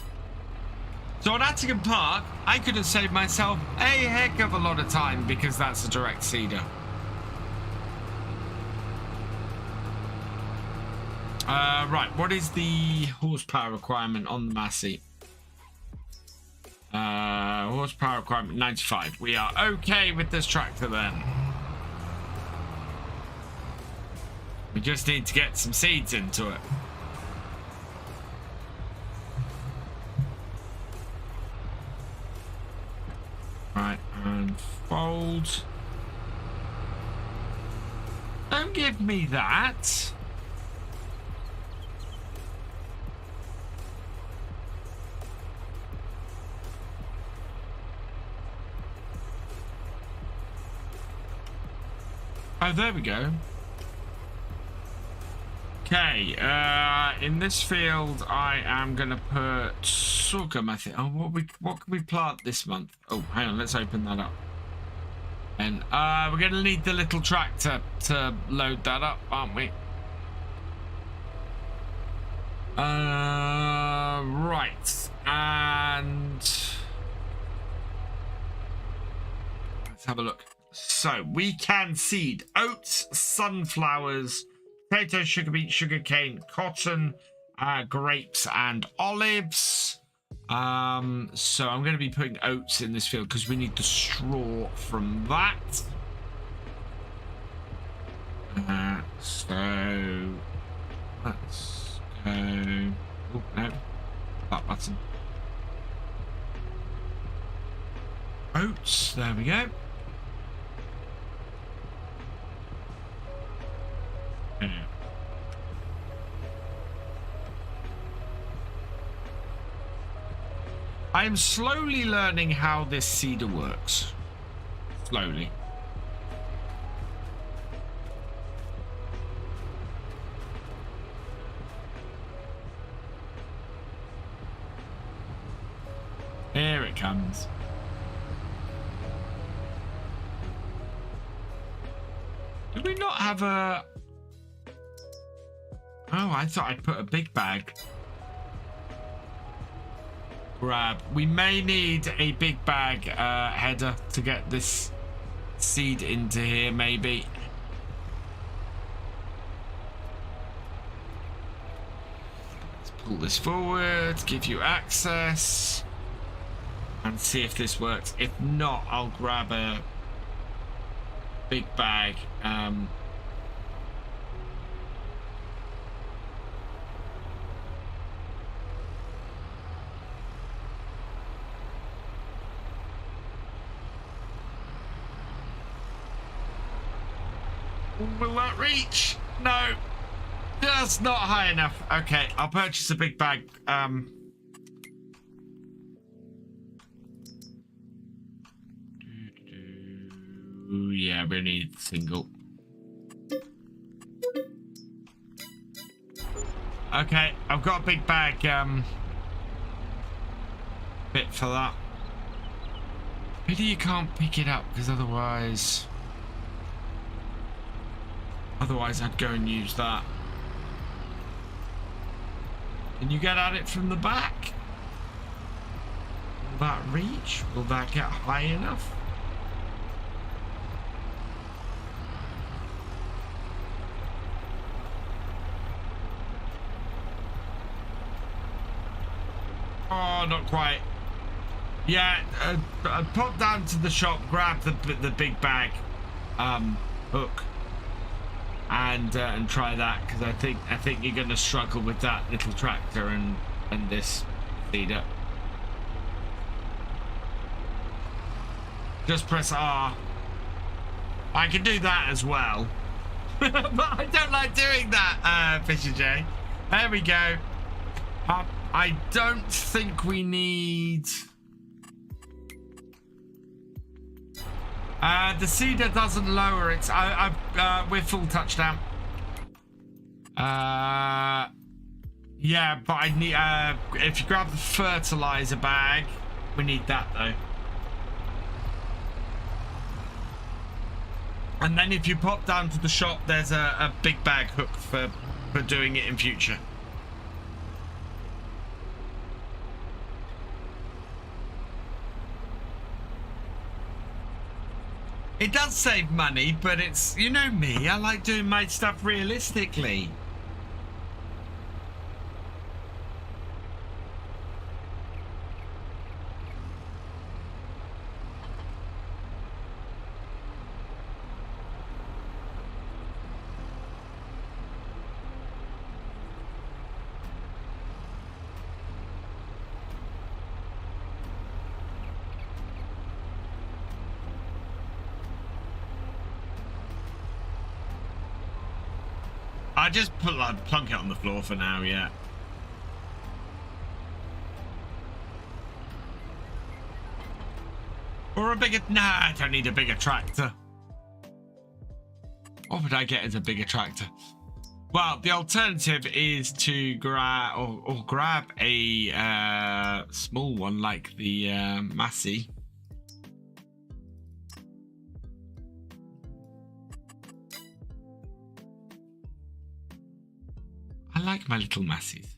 So on Attingham Park, I could have saved myself a heck of a lot of time because that's a direct seeder. Right, what is the horsepower requirement on the Massey? Horsepower requirement 95. We are okay with this tractor then. We just need to get some seeds into it. Right, and fold. Don't give me that. Oh, there we go. Okay, in this field, I am gonna put sorghum. I think. Oh, what can we plant this month? Oh, hang on, let's open that up. And we're gonna need the little tractor to load that up, aren't we? Right, and let's have a look. So we can seed oats, sunflowers, potatoes, sugar beet, sugar cane, cotton, grapes, and olives. So I'm going to be putting oats in this field because we need the straw from that. So let's go. Oh no, that button. Oats. There we go. I am slowly learning how this seeder works. Slowly. Here it comes. Do we not have a... Oh, I thought I'd put a big bag. Grab. We may need a big bag header to get this seed into here, maybe. Let's pull this forward, give you access, and see if this works. If not, I'll grab a big bag. Will that reach? No, just not high enough. Okay, I'll purchase a big bag. Yeah, we need single. Okay, I've got a big bag bit for that. Pity you can't pick it up because otherwise I'd go and use that. Can you get at it from the back? Will that reach? Will that get high enough? Oh, not quite. Yeah, I'd pop down to the shop, grab the big bag hook. and try that, because I think you're going to struggle with that little tractor and this seeder. Just press R. I can do that as well. But I don't like doing that, Thefisherj. There we go. I don't think we need... the seeder doesn't lower it. We're full touchdown. Yeah, but I need... if you grab the fertilizer bag, we need that, though. And then if you pop down to the shop, there's a big bag hook for doing it in future. It does save money, but it's, you know me, I like doing my stuff realistically. I just plunk it on the floor for now, yeah. Or a bigger... Nah, I don't need a bigger tractor. What would I get as a bigger tractor? Well, the alternative is to grab or grab a small one like the Massey. I like my little Massies.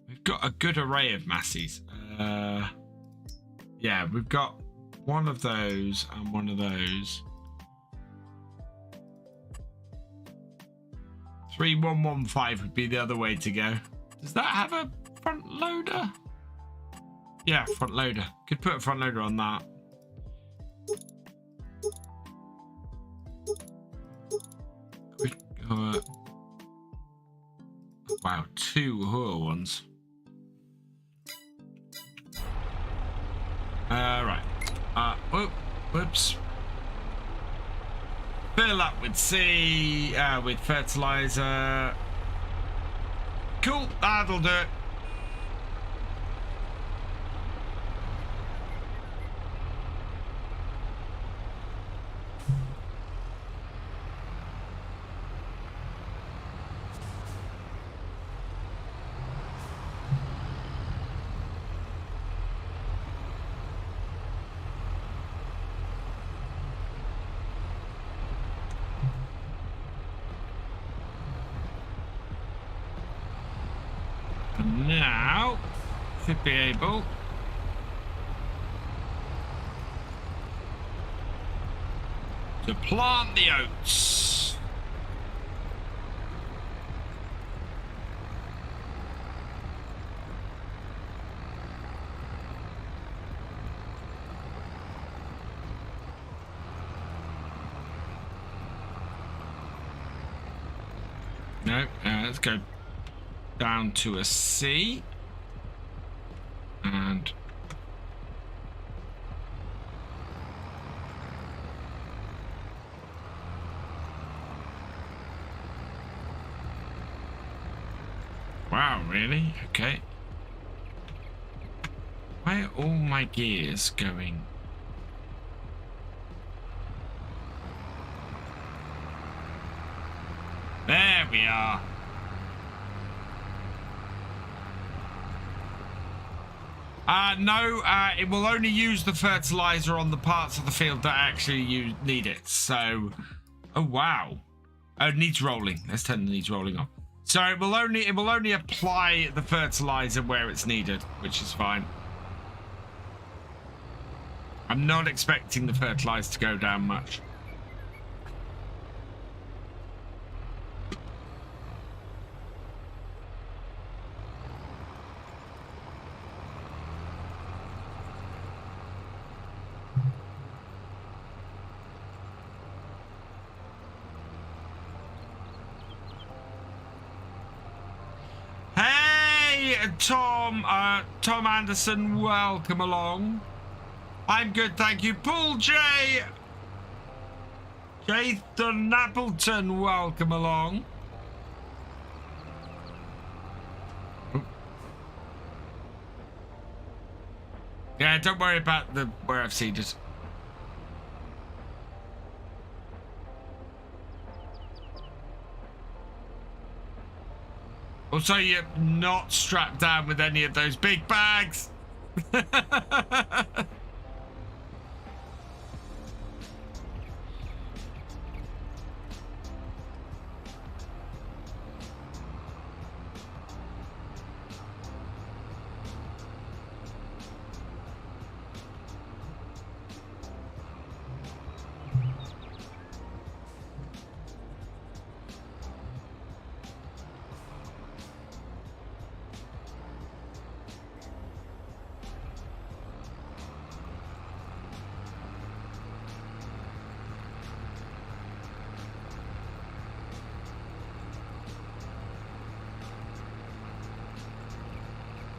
We've got a good array of Massies. Yeah, we've got one of those and one of those. 3115 would be the other way to go. Does that have a front loader? Yeah, front loader. Could put a front loader on that. Wow, two Feurer ones. Right. Whoops. Fill up with with fertilizer. Cool, that'll do it. Now, should be able to plant the oats. No, let's go down to a C and wow, really? Okay. Why are all my gears going? There we are. No, it will only use the fertilizer on the parts of the field that actually need it. So, oh wow, it needs rolling. Let's turn the needs rolling on. So it will only apply the fertilizer where it's needed, which is fine. I'm not expecting the fertilizer to go down much. Tom Anderson, welcome along. I'm good, thank you. Paul J. Jathan Appleton, welcome along. Yeah, don't worry about the where I've seen it. Also, you're not strapped down with any of those big bags.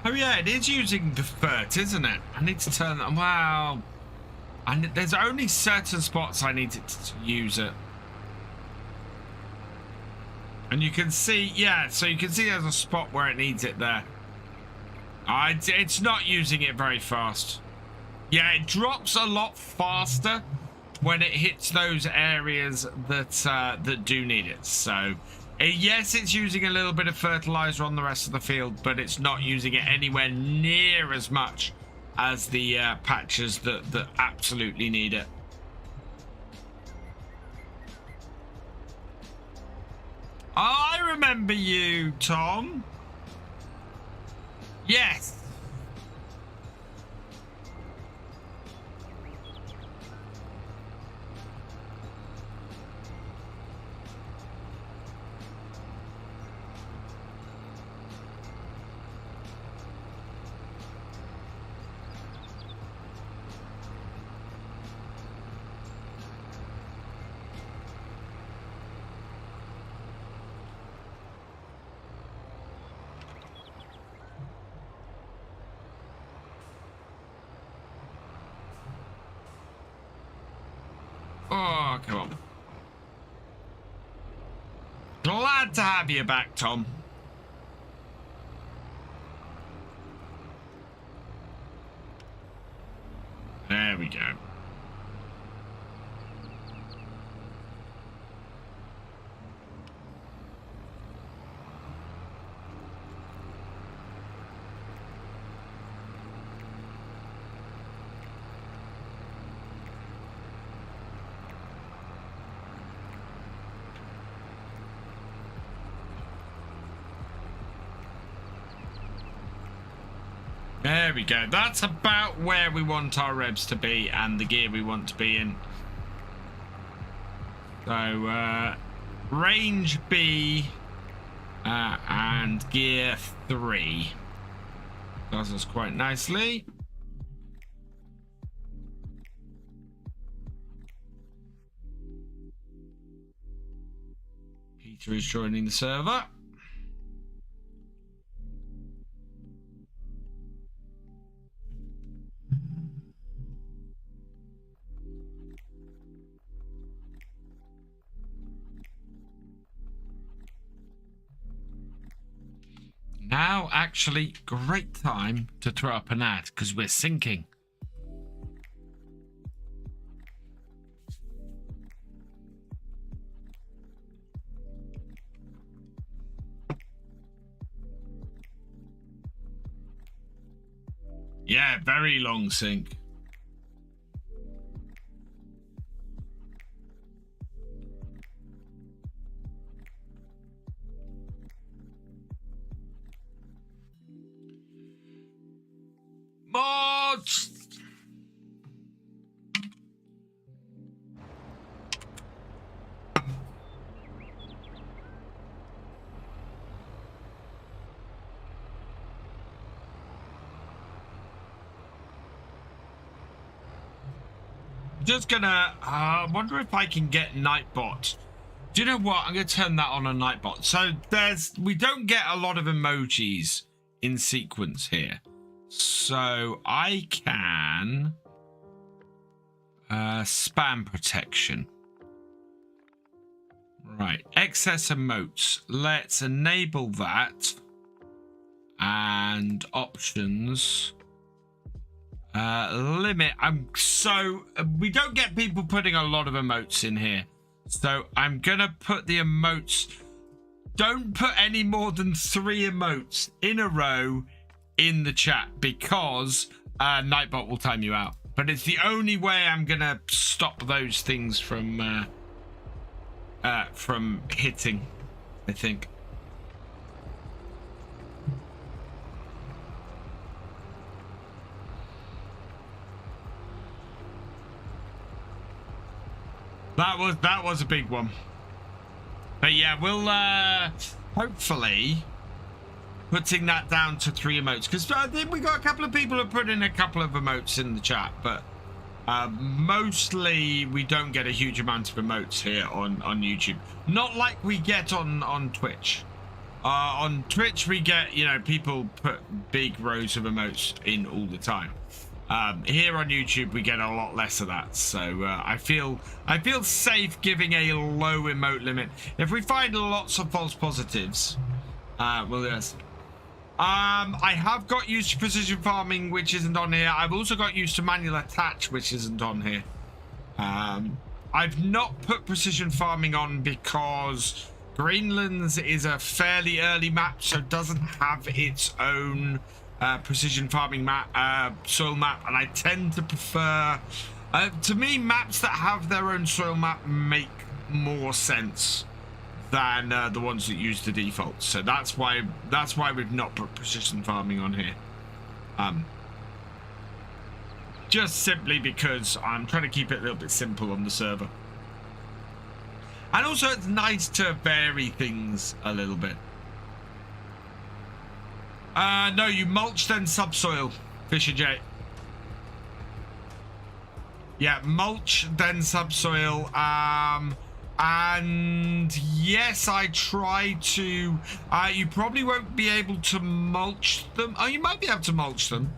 Oh yeah, it is using the fert, isn't it? I need to turn that. Wow. And there's only certain spots I need it to use it. And you can see, yeah, so you can see there's a spot where it needs it there. It's not using it very fast. Yeah, it drops a lot faster when it hits those areas that that do need it. So yes, it's using a little bit of fertilizer on the rest of the field, but it's not using it anywhere near as much as the patches that absolutely need it. I remember you, Tom. Yes. Oh, come on. Glad to have you back, Tom. There we go. There we go. That's about where we want our revs to be and the gear we want to be in. So, range B and gear 3. Does us quite nicely. Peter is joining the server. Now, actually, great time to throw up an ad because we're sinking. Yeah, very long sink. Mods! Just gonna wonder if I can get Nightbot. Do you know what? I'm gonna turn that on a Nightbot. So we don't get a lot of emojis in sequence here. So I can spam protection. Right, excess emotes. Let's enable that. And options. Limit. We don't get people putting a lot of emotes in here. So I'm gonna put the emotes. Don't put any more than 3 emotes in a row in the chat, because Nightbot will time you out. But it's the only way I'm gonna stop those things from hitting, I think. That was a big one. But yeah, we'll hopefully putting that down to 3 emotes, because I think we got a couple of people who put in a couple of emotes in the chat, but mostly we don't get a huge amount of emotes here on YouTube. Not like we get on Twitch. On Twitch we get, you know, people put big rows of emotes in all the time. Here on YouTube we get a lot less of that, so I feel safe giving a low emote limit. If we find lots of false positives, well, yes. I have got used to precision farming, which isn't on here. I've also got used to manual attach, which isn't on here. I've not put precision farming on because Greenlands is a fairly early map, so it doesn't have its own precision farming map, soil map, and I tend to prefer, to me, maps that have their own soil map make more sense than the ones that use the default. So that's why we've not put precision farming on here. Just simply because I'm trying to keep it a little bit simple on the server. And also it's nice to vary things a little bit. No, you mulch then subsoil, Thefisherj. Yeah, mulch then subsoil. And yes, I try to. You probably won't be able to mulch them. Oh, you might be able to mulch them.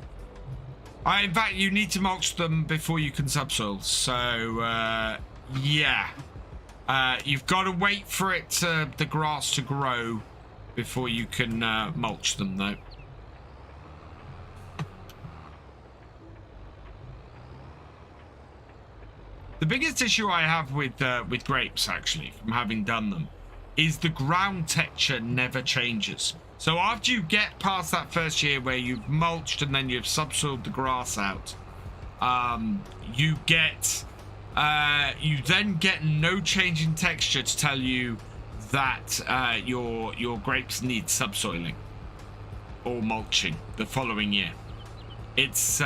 In fact, you need to mulch them before you can subsoil. So, yeah. You've got to wait for it the grass to grow before you can mulch them, though. The biggest issue I have with grapes, actually, from having done them, is the ground texture never changes. So after you get past that first year where you've mulched and then you've subsoiled the grass out, you then get no change in texture to tell you that your grapes need subsoiling or mulching the following year. It's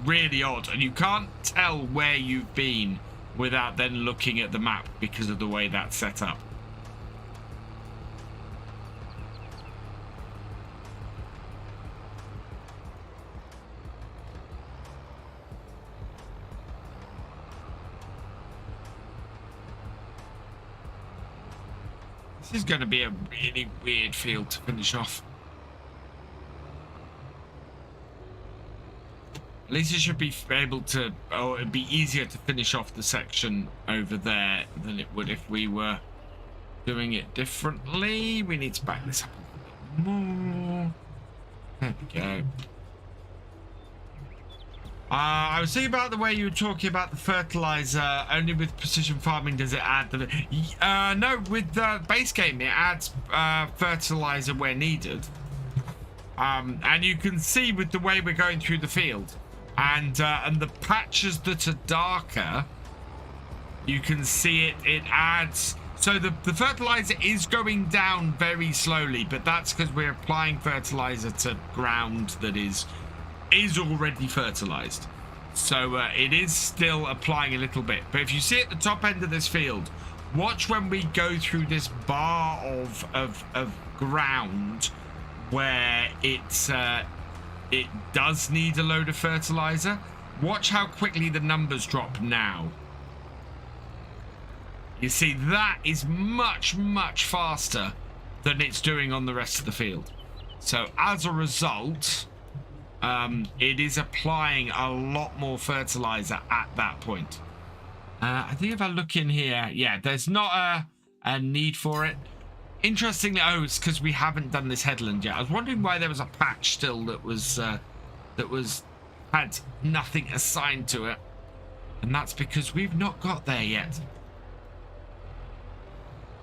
really odd, and you can't tell where you've been without then looking at the map because of the way that's set up. This is going to be a really weird field to finish off. At least it should be able to, or it'd be easier to finish off the section over there than it would if we were doing it differently. We need to back this up a bit more. There we go. I was thinking about the way you were talking about the fertilizer. Only with precision farming does it add the... no, with base game it adds fertilizer where needed. And you can see with the way we're going through the field. And the patches that are darker, you can see it adds. So the fertilizer is going down very slowly, but that's because we're applying fertilizer to ground that is already fertilized. So it is still applying a little bit. But if you see at the top end of this field, watch when we go through this bar of ground where it does need a load of fertilizer. Watch how quickly the numbers drop now. You see, that is much, much faster than it's doing on the rest of the field. So as a result, it is applying a lot more fertilizer at that point. I think if I look in here, yeah, there's not a need for it. Interestingly, oh, it's because we haven't done this headland yet. I was wondering why there was a patch still that had nothing assigned to it, and that's because we've not got there yet.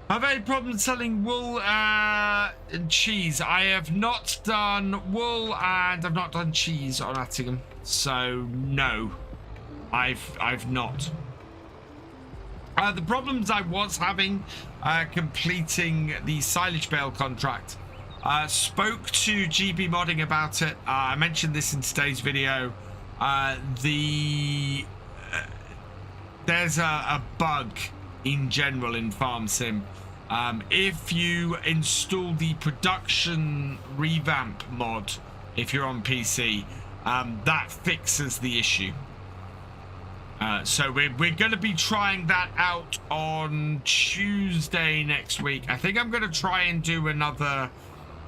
I've had problems selling wool and cheese. I have not done wool and I've not done cheese on Attingham, so no, I've not. The problems I was having completing the silage bale contract. Spoke to GB Modding about it. I mentioned this in today's video. There's a bug in general in Farm Sim. If you install the production revamp mod, if you're on PC, that fixes the issue. So we're going to be trying that out on Tuesday next week. I think I'm going to try and do another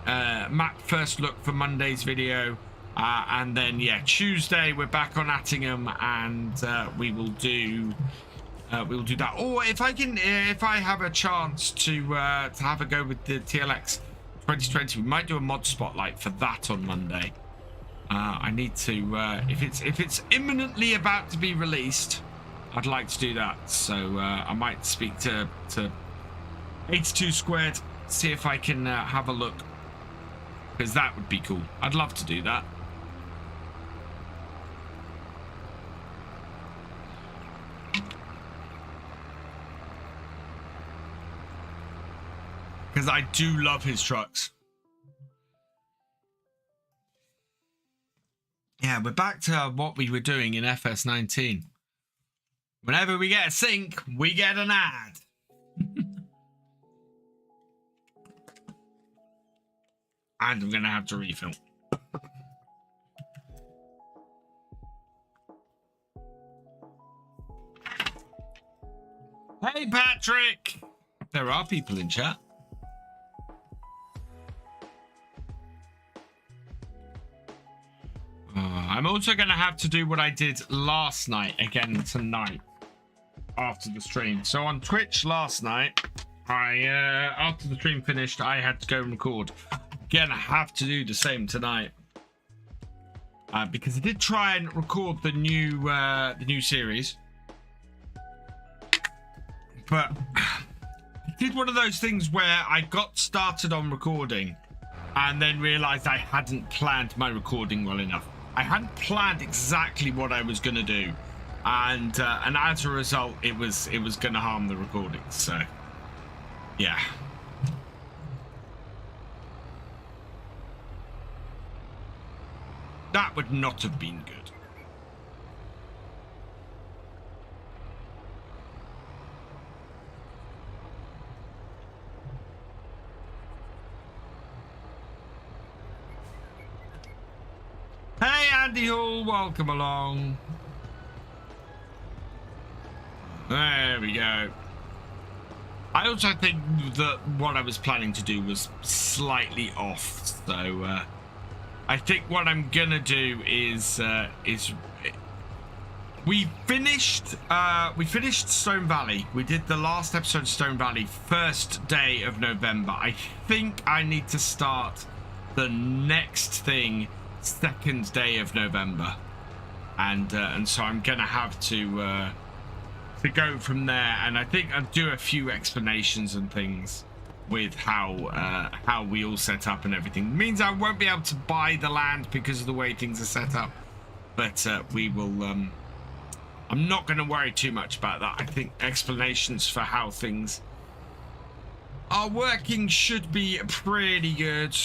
map first look for Monday's video. And then, yeah, Tuesday we're back on Attingham, and we will do that. Or if I have a chance to have a go with the TLX 2020, we might do a mod spotlight for that on Monday. I need to if it's imminently about to be released, I'd like to do that. So I might speak to 82 Squared, see if I can have a look, because that would be cool. I'd love to do that. Because I do love his trucks. Yeah, we're back to what we were doing in FS19. Whenever we get a sync, we get an ad. And I'm going to have to refill. Hey, Patrick. There are people in chat. I'm also going to have to do what I did last night again tonight after the stream. So on Twitch last night, after the stream finished, I had to go and record. Again, I have to do the same tonight because I did try and record the new series, but I did one of those things where I got started on recording and then realized I hadn't planned my recording well enough. I hadn't planned exactly what I was going to do, and as a result, it was going to harm the recording. So, yeah. That would not have been good. Hey, Andy Hall, welcome along. There we go. I also think that what I was planning to do was slightly off, so I think what I'm gonna do is we finished Stone Valley. We did the last episode of Stone Valley first day of November. I think I need to start the next thing second day of November, and so I'm gonna have to go from there, and I think I'll do a few explanations and things with how we all set up and everything. It means I won't be able to buy the land because of the way things are set up, but we will I'm not going to worry too much about that. I think explanations for how things are working should be pretty good.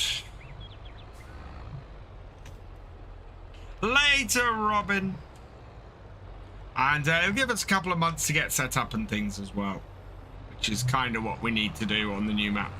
Later, Robin. And it'll give us a couple of months to get set up and things as well, which is kind of what we need to do on the new map.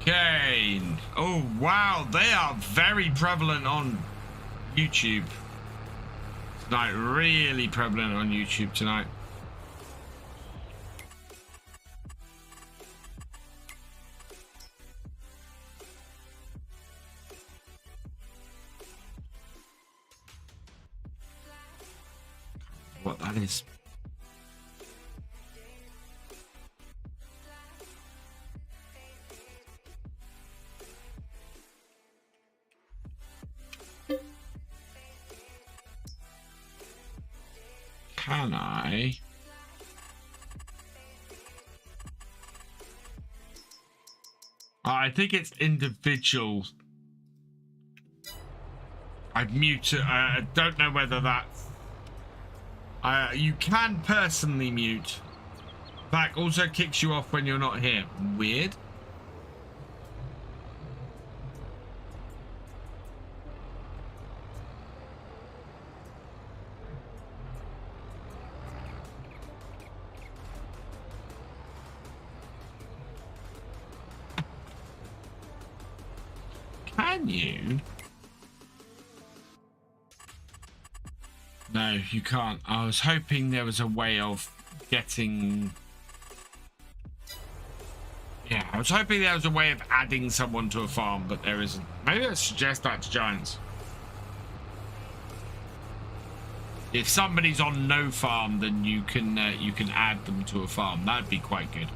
Okay. Oh, wow. They are very prevalent on YouTube. Like, really prevalent on YouTube tonight. What that is. Can I? I think it's individual. I've muted. I don't know whether that's. You can personally mute. That also kicks you off when you're not here. Weird. Can you? No, you can't. I was hoping there was a way of getting... Yeah, I was hoping there was a way of adding someone to a farm, but there isn't. Maybe I'll suggest that to Giants. If somebody's on no farm, then you can add them to a farm. That'd be quite good.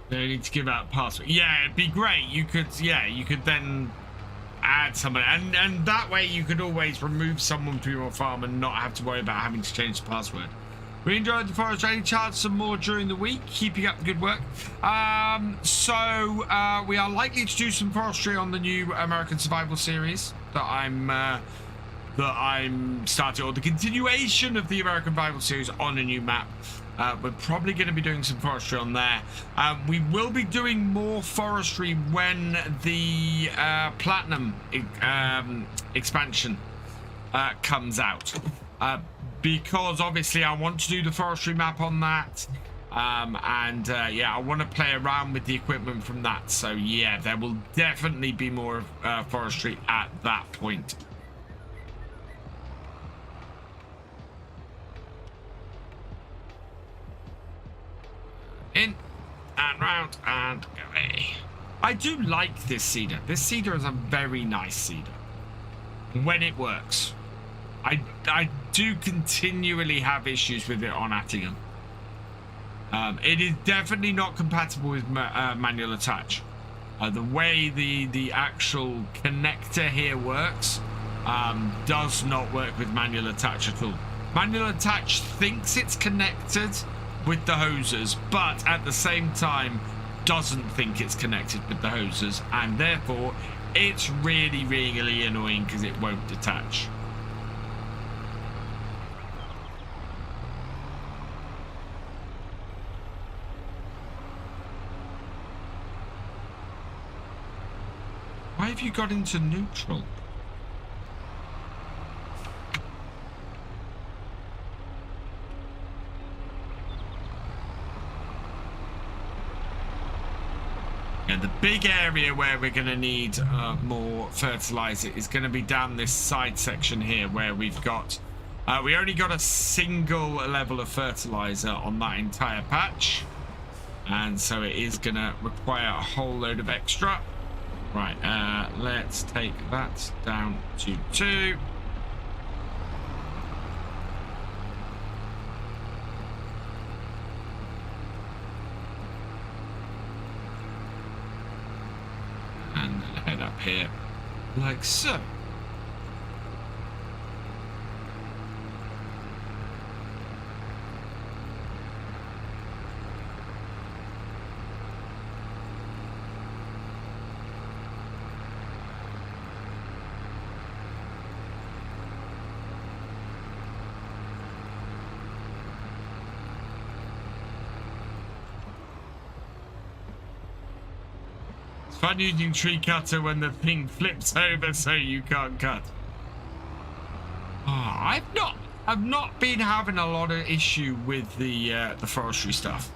They need to give out password. Yeah, it'd be great. You could then add someone, and that way you could always remove someone from your farm and not have to worry about having to change the password. We enjoyed the forestry. Charge some more during the week. Keeping up the good work. So we are likely to do some forestry on the new American Survival series that I'm starting, or the continuation of the American Survival series on a new map. We're probably going to be doing some forestry on there. We will be doing more forestry when the Platinum expansion comes out. Because obviously I want to do the forestry map on that. Yeah, I want to play around with the equipment from that. So yeah, there will definitely be more forestry at that point. In and round and away. I do like this cedar. This cedar is a very nice cedar when it works. I do continually have issues with it on Attingham. It is definitely not compatible with manual attach. The way the actual connector here works does not work with manual attach at all. Manual attach thinks it's connected with the hoses, but at the same time doesn't think it's connected with the hoses, and therefore it's really, really annoying because it won't detach. Why have you got into neutral? Yeah, the big area where we're going to need more fertilizer is going to be down this side section here, where we've got we only got a single level of fertilizer on that entire patch, and so it is going to require a whole load of extra. Right, let's take that down to 2. here, like so. Fun using tree cutter when the thing flips over so you can't cut. Oh, I've not been having a lot of issue with the forestry stuff.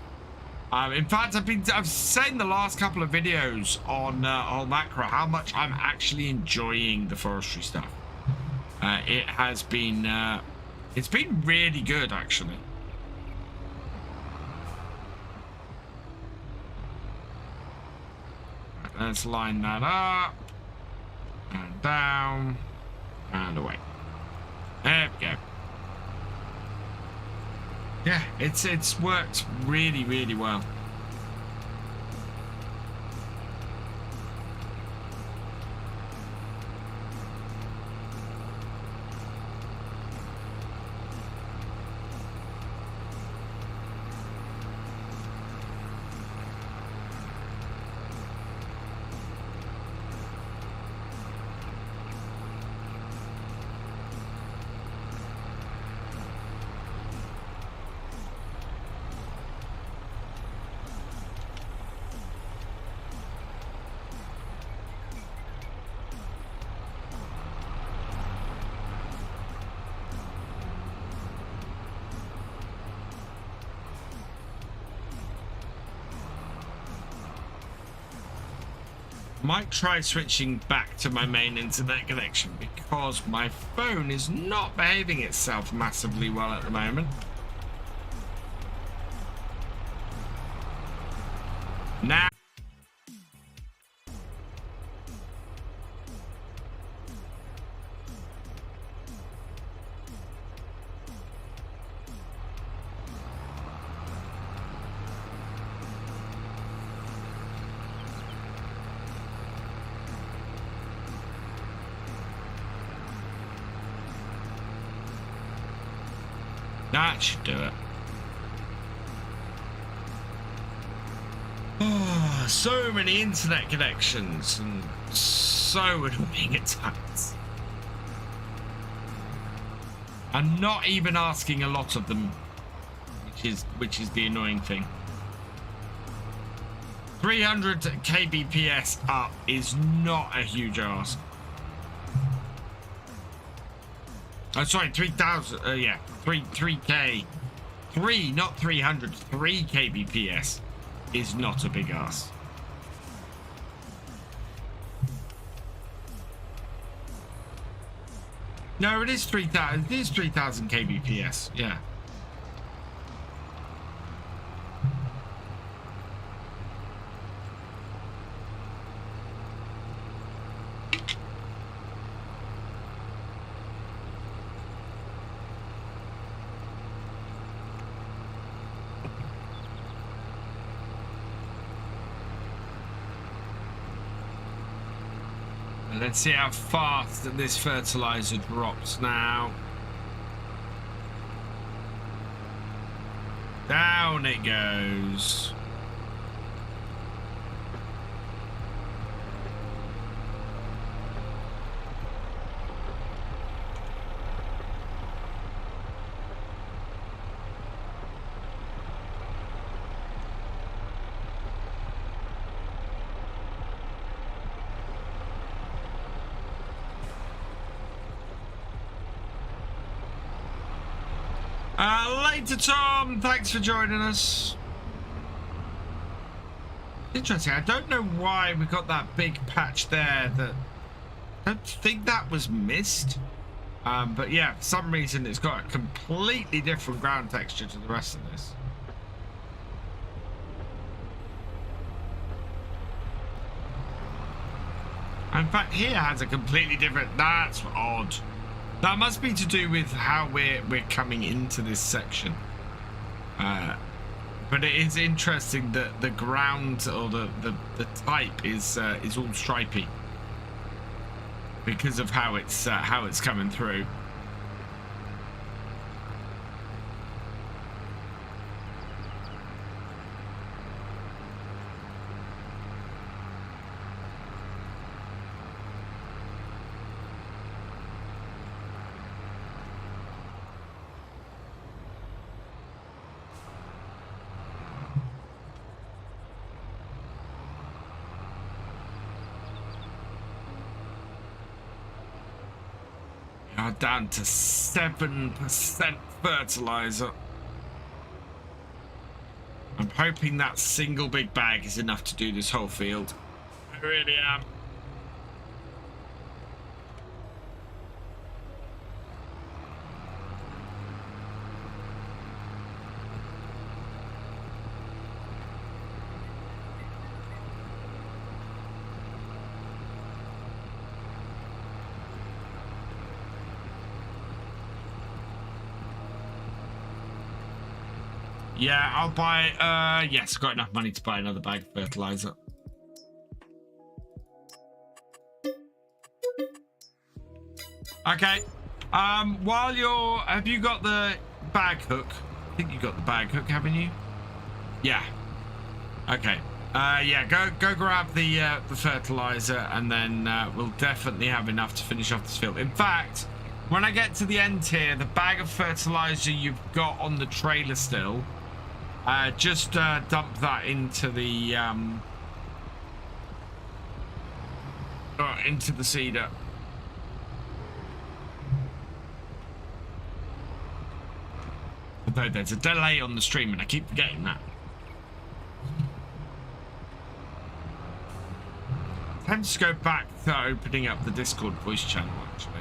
In fact, I've said in the last couple of videos on Macro how much I'm actually enjoying the forestry stuff. It has been it's been really good actually. Let's line that up and down and away. There we go. Yeah, it's worked really, really well. Might try switching back to my main internet connection because my phone is not behaving itself massively well at the moment. Now that should do it. Oh, so many internet connections and so annoying at times. I'm not even asking a lot of them, which is the annoying thing. 300 kbps up is not a huge ask. Oh, sorry, 3,000. Yeah, 3K. 3, not 300. 3 kbps is not a big ask. No, it is 3,000. It is 3,000 kbps. Yeah. Let's see how fast that this fertilizer drops now. Down it goes. Later, Tom. Thanks for joining us. Interesting. I don't know why we got that big patch there. That I don't think that was missed. But yeah, for some reason it's got a completely different ground texture to the rest of this. In fact, here has a completely different. That's odd. That must be to do with how we're coming into this section. But it is interesting that the ground or the type is all stripy. because of how it's coming through. Down to 7% fertilizer. I'm hoping that single big bag is enough to do this whole field. I really am. Yeah, I'll buy, yes, got enough money to buy another bag of fertilizer. Okay, while you're, have you got the bag hook? I think you got the bag hook, haven't you? Yeah. Okay. Yeah, go grab the fertilizer, and then we'll definitely have enough to finish off this field. In fact, when I get to the end here, the bag of fertilizer you've got on the trailer still, just dump that into the seeder. Although there's a delay on the stream, and I keep forgetting that. Time to go back to opening up the Discord voice channel, actually.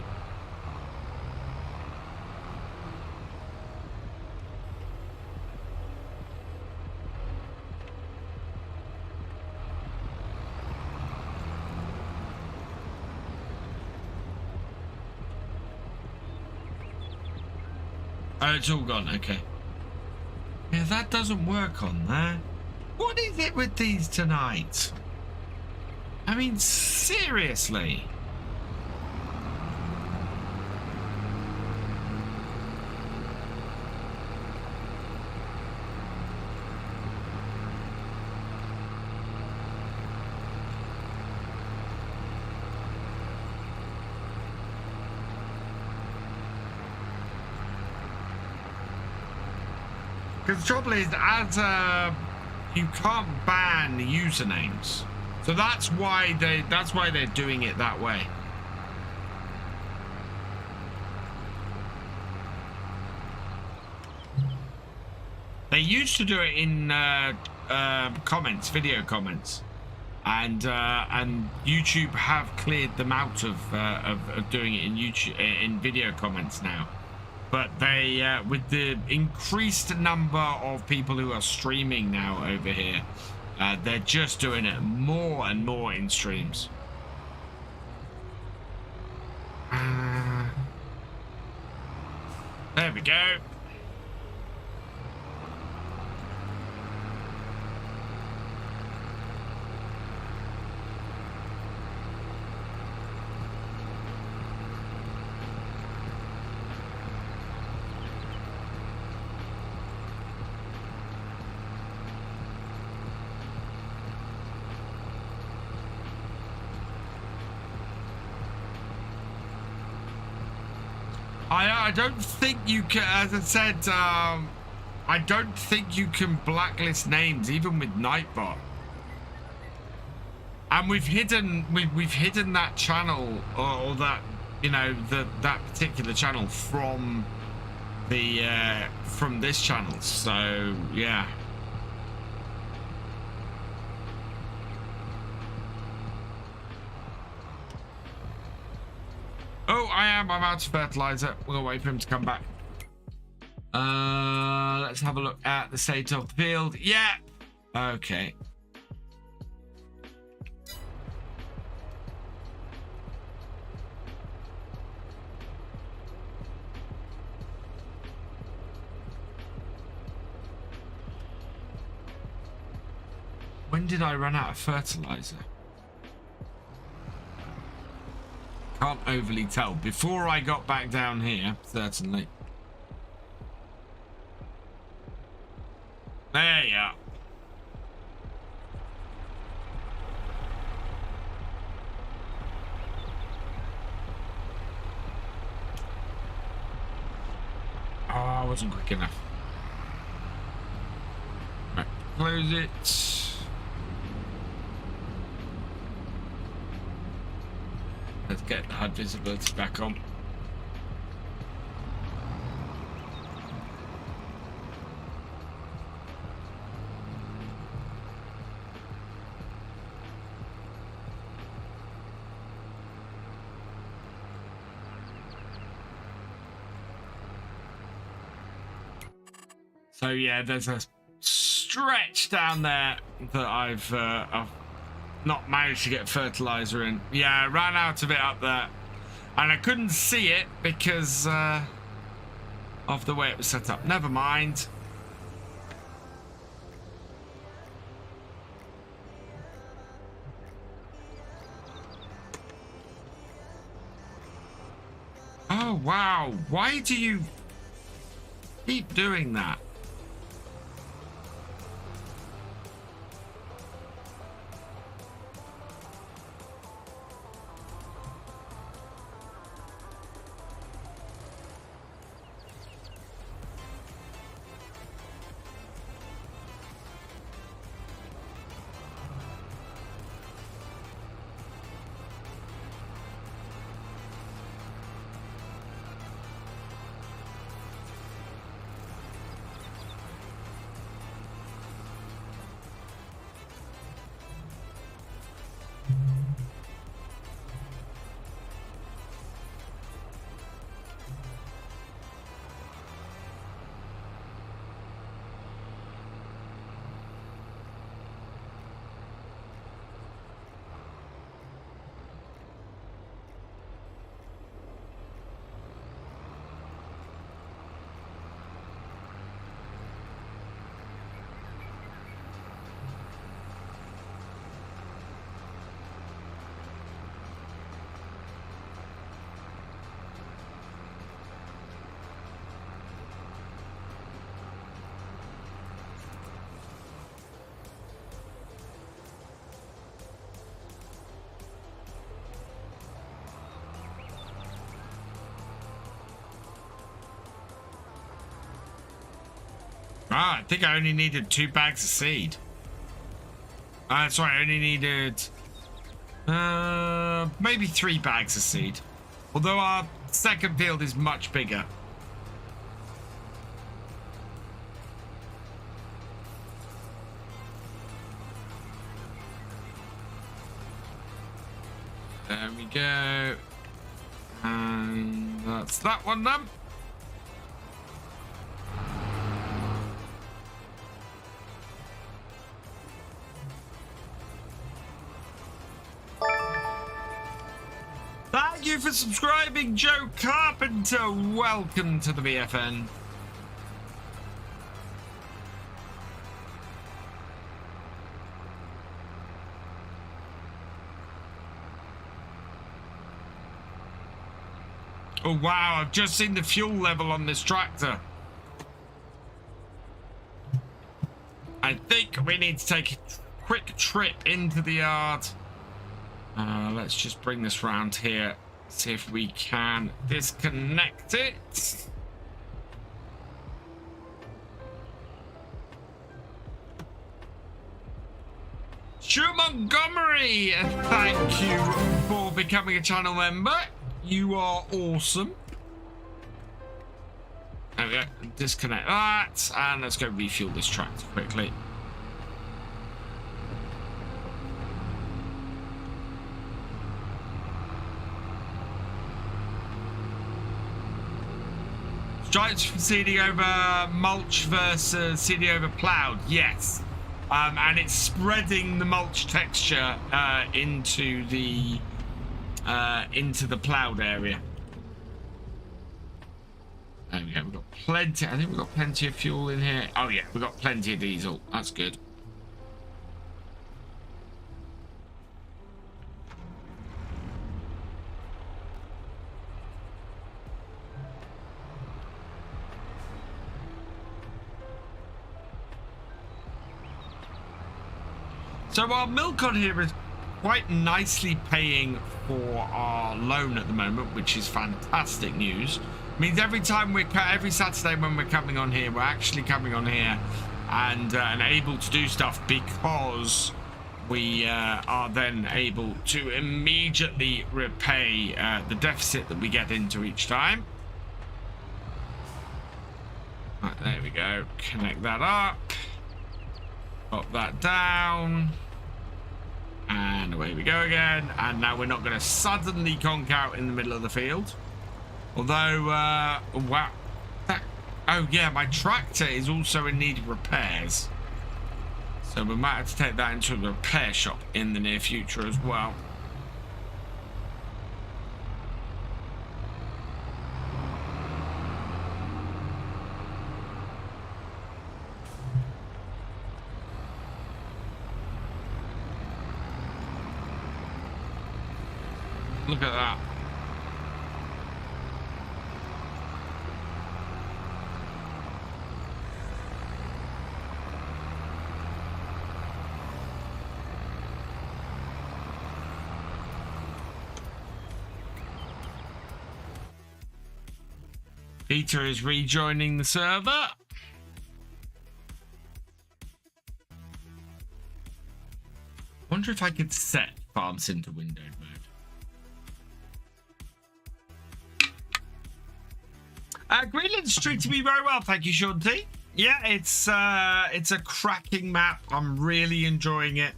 Oh, it's all gone, okay. Yeah, that doesn't work on there. What is it with these tonight? I mean, seriously. Because the trouble is, as you can't ban usernames, so that's why they're doing it that way. They used to do it in comments, video comments, and YouTube have cleared them out of doing it in YouTube in video comments now. But they, with the increased number of people who are streaming now over here, they're just doing it more and more in streams. There we go. I don't think you can, as I said, I don't think you can blacklist names even with Nightbot. And we've hidden that channel or that, you know, that particular channel from the from this channel. So yeah. Oh, I'm out of fertilizer. We'll wait for him to come back. Let's have a look at the state of the field. Yeah. Okay. When did I run out of fertilizer? can't overly tell. Before I got back down here, certainly. There you are. Oh, I wasn't quick enough. Right, close it. Let's get the HUD visibility back on. So yeah, there's a stretch down there that I've not managed to get fertilizer in. Yeah, I ran out of it up there, and I couldn't see it because of the way it was set up. Never mind. Oh wow, why do you keep doing that? Ah, I think I only needed 2 bags of seed. Sorry, I only needed maybe 3 bags of seed. Although our second field is much bigger. There we go. And that's that one done. Thank you for subscribing, Joe Carpenter. Welcome to the BFN. Oh wow, I've just seen the fuel level on this tractor. I think we need to take a quick trip into the yard. Let's just bring this round here, see if we can disconnect it. Stu Montgomery, thank you for becoming a channel member. You are awesome. There we go. Disconnect that, and let's go refuel this tractor quickly. Stripes from seeding over mulch versus seeding over ploughed, yes. And it's spreading the mulch texture into the ploughed area. There we go. We've got plenty. I think we've got plenty of fuel in here. Oh yeah, we've got plenty of diesel. That's good. So our milk on here is quite nicely paying for our loan at the moment, which is fantastic news. It means every Saturday when we're coming on here, we're actually coming on here and able to do stuff, because we are then able to immediately repay the deficit that we get into each time. Right, there we go. Connect that up. Pop that down. And away we go again. And now we're not going to suddenly conk out in the middle of the field. Although, wow. Oh, yeah, my tractor is also in need of repairs. So we might have to take that into a repair shop in the near future as well. Look at that. Peter is rejoining the server. Wonder if I could set Farm Sim to windowed mode. Greenland's treating me very well, thank you, Sean T. Yeah, it's a cracking map. I'm really enjoying it,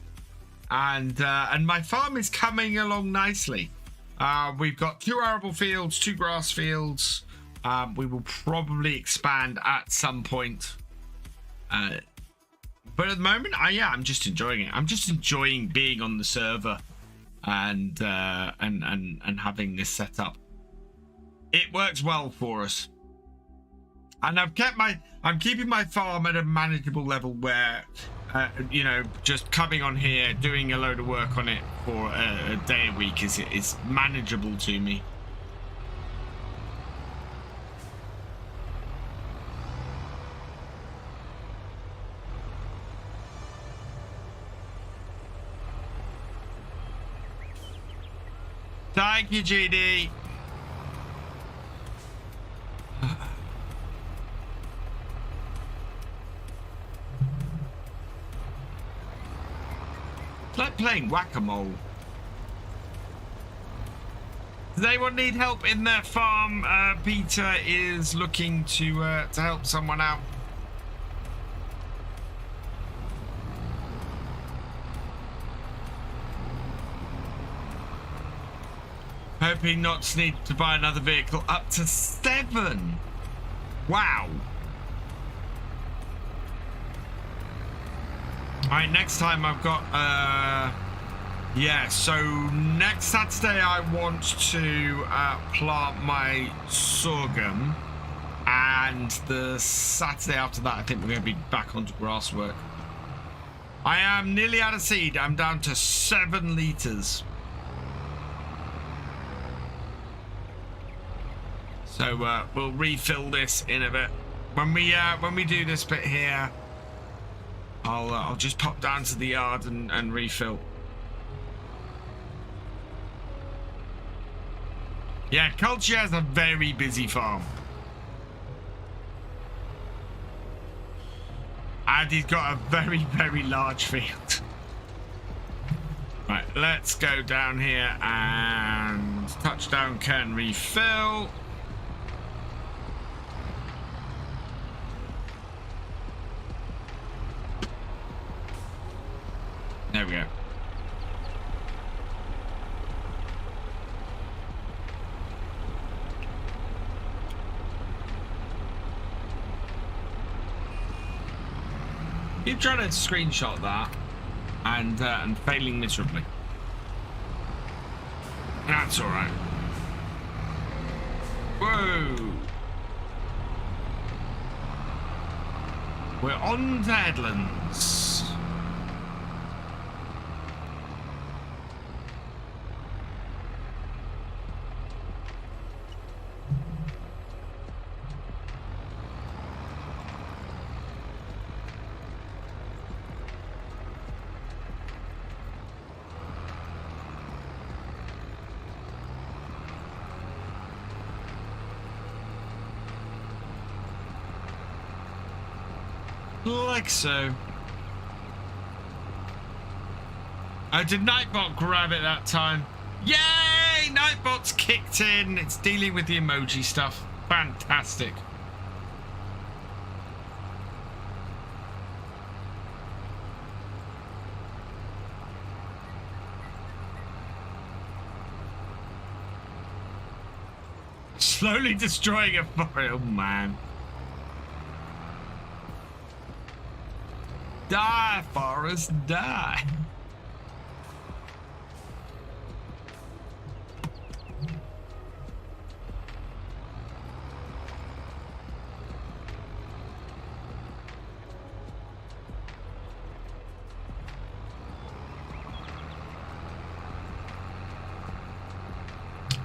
and my farm is coming along nicely. We've got 2 arable fields, 2 grass fields. We will probably expand at some point, but at the moment, I'm just enjoying it. I'm just enjoying being on the server and having this set up. It works well for us. And I'm keeping my farm at a manageable level where, you know, just coming on here, doing a load of work on it for a day a week is manageable to me. Thank you, GD. It's like playing whack-a-mole. Does anyone need help in their farm? Peter is looking to help someone out. Hoping not to need to buy another vehicle. Up to 7. Wow. All right, next time I've got yeah, so next Saturday I want to plant my sorghum, and the Saturday after that I think we're going to be back onto grass work. I am nearly out of seed. I'm down to 7 litres. So we'll refill this in a bit. When we do this bit here, I'll just pop down to the yard and refill. Yeah, Culture has a very busy farm. And he's got a very, very large field. Right, let's go down here and touchdown can refill. There we go. Keep trying to screenshot that and failing miserably. That's all right. Whoa. We're on to Headlands. Like so. Oh, did Nightbot grab it that time? Yay! Nightbot's kicked in. It's dealing with the emoji stuff. Fantastic. Slowly destroying a forest. Oh, man. Die, forest, die.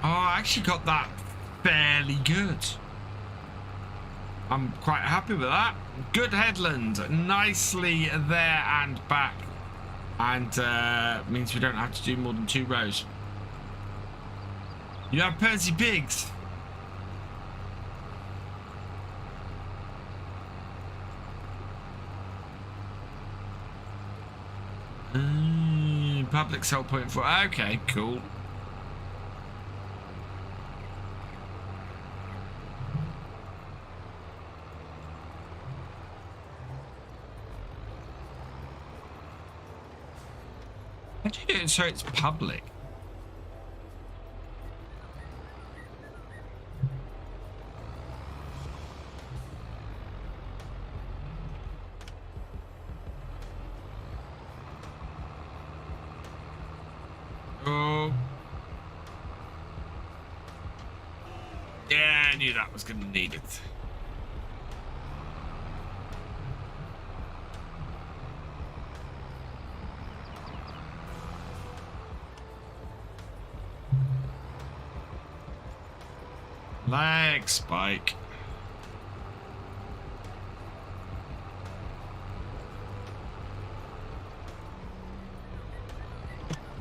Oh, I actually got that fairly good. I'm quite happy with that. Good headland, nicely there and back, and means we don't have to do more than 2 rows. You have Percy pigs. Public sell point for. Okay, cool. How do you do it so it's public? Oh. Yeah, I knew that was going to need it. Lag spike.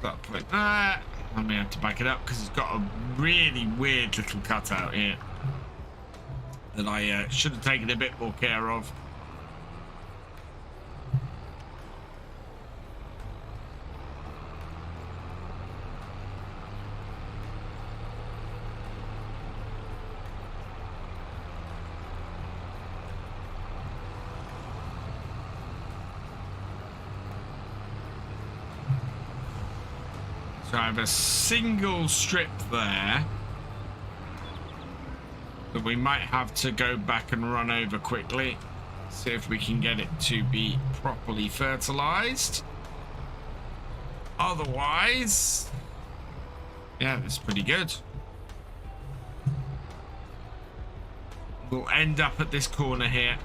That point there. I may have to back it up because it's got a really weird little cutout here that I should have taken a bit more care of. So I have a single strip there that we might have to go back and run over quickly. See if we can get it to be properly fertilized. Otherwise, yeah, that's pretty good. We'll end up at this corner here.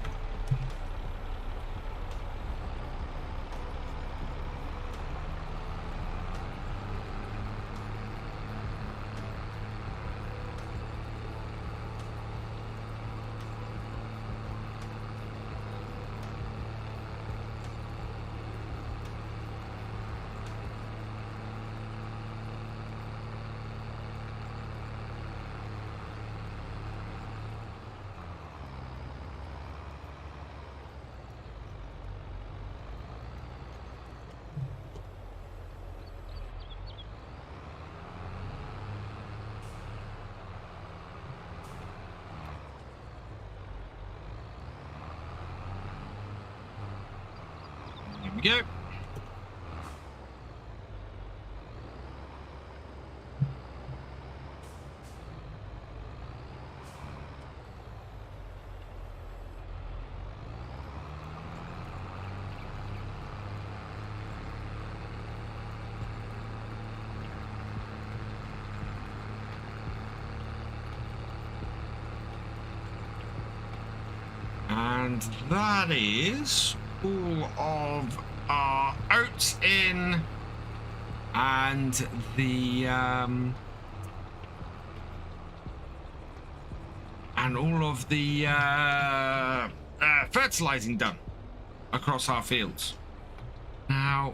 Go. And that is all of our oats in, and the and all of the fertilizing done across our fields. Now,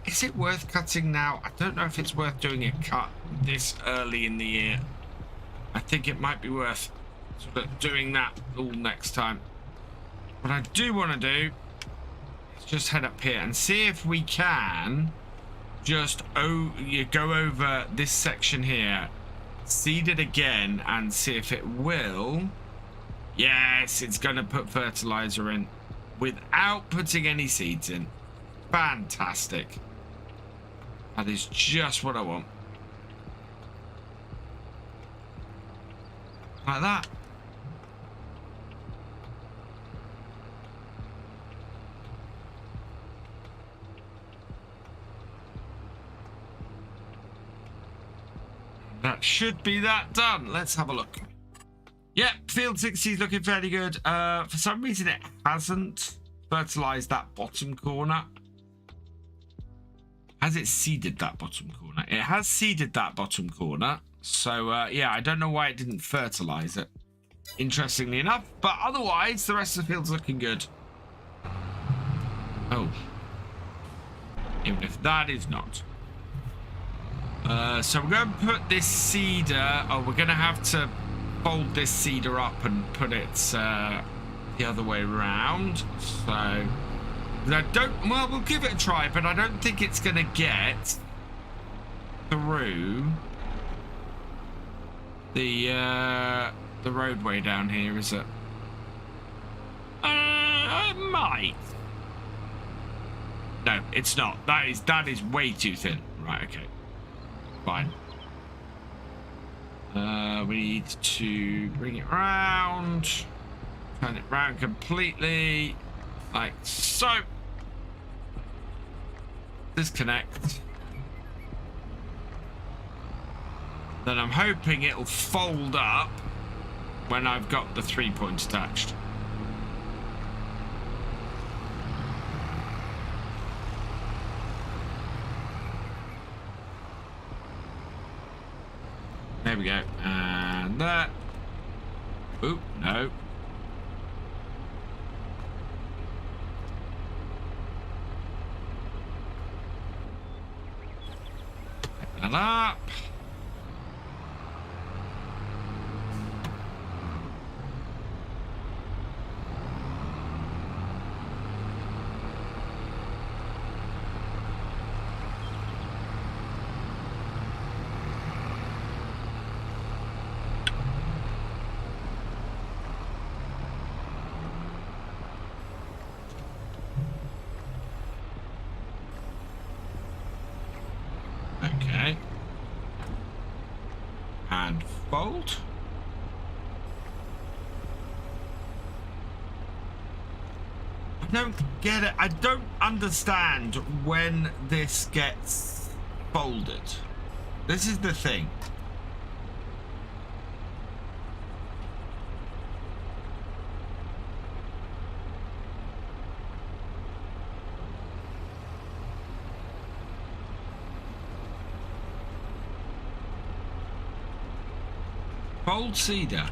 is it worth cutting now? I don't know if it's worth doing a cut this early in the year. I think it might be worth sort of doing that all next time. What I do want to do is just head up here and see if we can just go over this section here, seed it again, and see if it will. Yes, it's going to put fertilizer in without putting any seeds in. Fantastic. That is just what I want. Like that. That should be that done. Let's have a look. Yep, field 60 is looking fairly good. For some reason, it hasn't fertilized that bottom corner. Has it seeded that bottom corner? It has seeded that bottom corner. So, yeah, I don't know why it didn't fertilize it. Interestingly enough. But otherwise, the rest of the field's looking good. Oh. Even if that is not. So we're going to put this seeder. Oh, we're going to have to fold this seeder up and put it the other way around. So I don't. Well, we'll give it a try, but I don't think it's going to get through the roadway down here, is it? It might. No, it's not. That is way too thin. Right. Okay. Fine. We need to bring it around, turn it round completely, like so. Disconnect. Then I'm hoping it'll fold up when I've got the 3 points attached. There we go. And that. Oop, no. Pick that up. Okay. And fold. I don't get it. I don't understand when this gets folded. This is the thing. Fold seeder.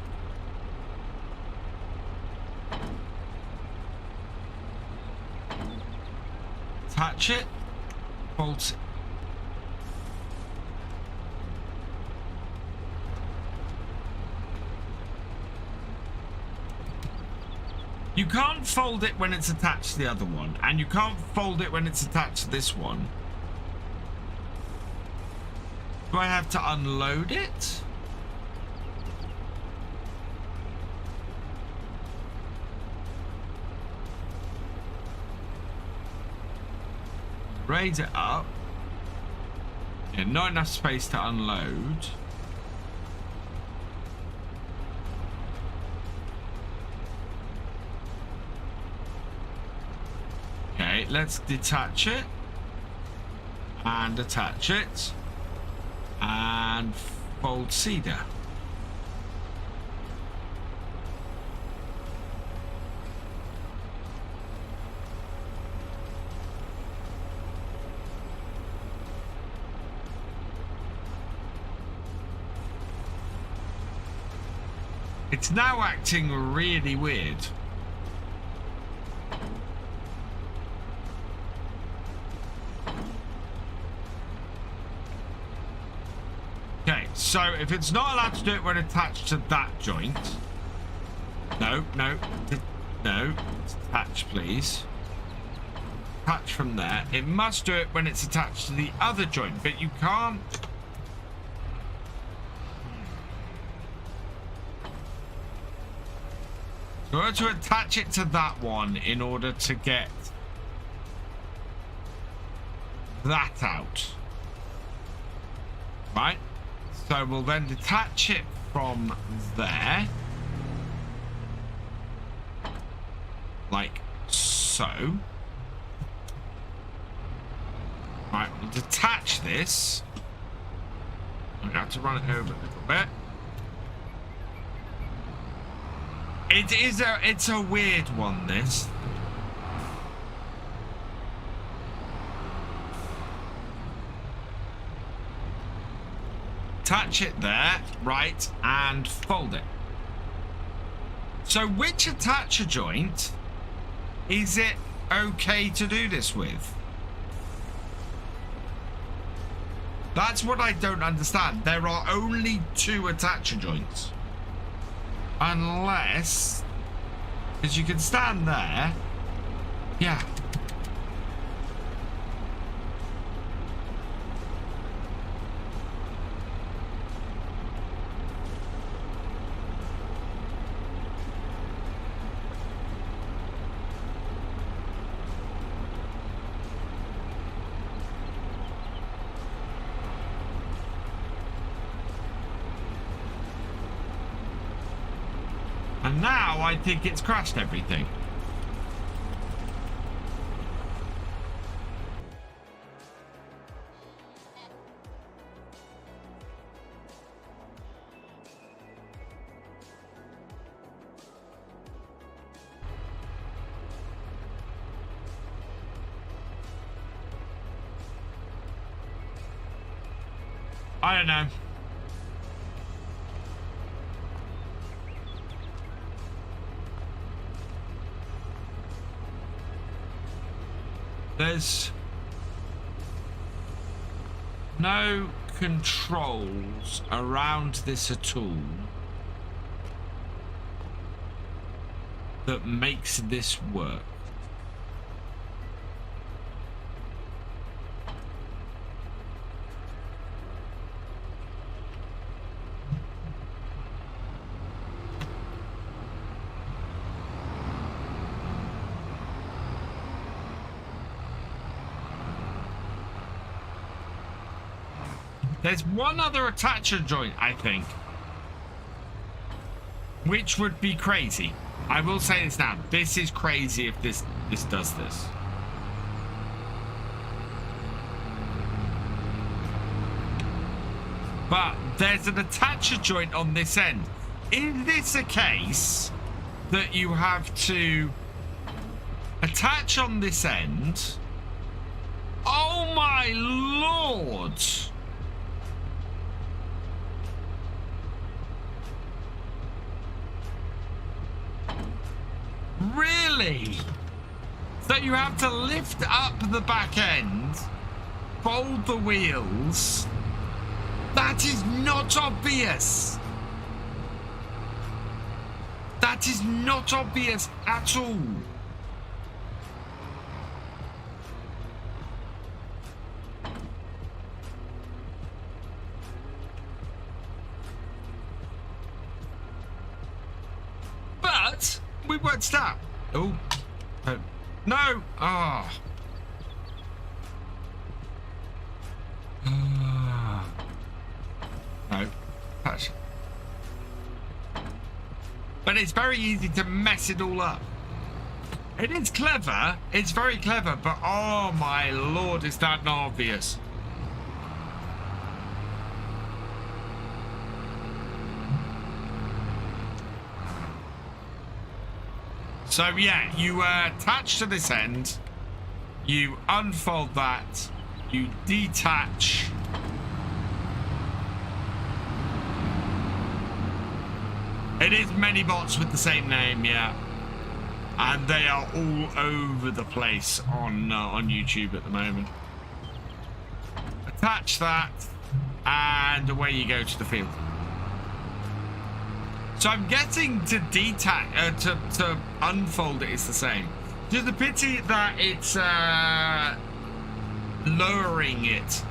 Attach it. Fold. You can't fold it when it's attached to the other one, and you can't fold it when it's attached to this one. Do I have to unload it? Raise it up. Yeah, not enough space to unload. Okay, let's detach it. And attach it. And fold seeder. It's now acting really weird. Okay, so if it's not allowed to do it when attached to that joint. No, no. No, attach, please. Attach from there. It must do it when it's attached to the other joint, but you can't. You have to attach it to that one in order to get that out. Right? So we'll then detach it from there. Like so. Right, we'll detach this. I'm going to have to run it over a little bit. It's a weird one, this. Attach it there, right, and fold it. So which attacher joint is it okay to do this with? That's what I don't understand. There are only 2 attacher joints. Unless, because you can stand there. Yeah. And now I think it's crashed everything. I don't know. There's no controls around this at all that makes this work. There's one other attacher joint, I think, which would be crazy. I will say this now. This is crazy if this does this. But there's an attacher joint on this end. Is this a case that you have to attach on this end? Oh my lord! Really? So you have to lift up the back end, fold the wheels. That is not obvious. That is not obvious at all. But we won't stop. Oh, no. Oh. No. Touch. But it's very easy to mess it all up. It is clever. It's very clever. But oh my lord, is that not obvious? So yeah, you attach to this end, you unfold that, you detach. It is many bots with the same name, yeah, and they are all over the place on YouTube at the moment. Attach that, and away you go to the field. So I'm getting to detach, to unfold it is the same. Just the pity that it's lowering it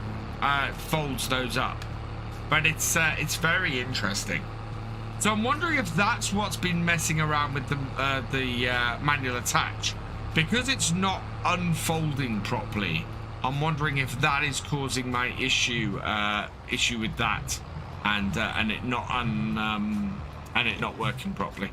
folds those up, but it's very interesting. So I'm wondering if that's what's been messing around with the manual attach, because it's not unfolding properly. I'm wondering if that is causing my issue with that, and it not working properly.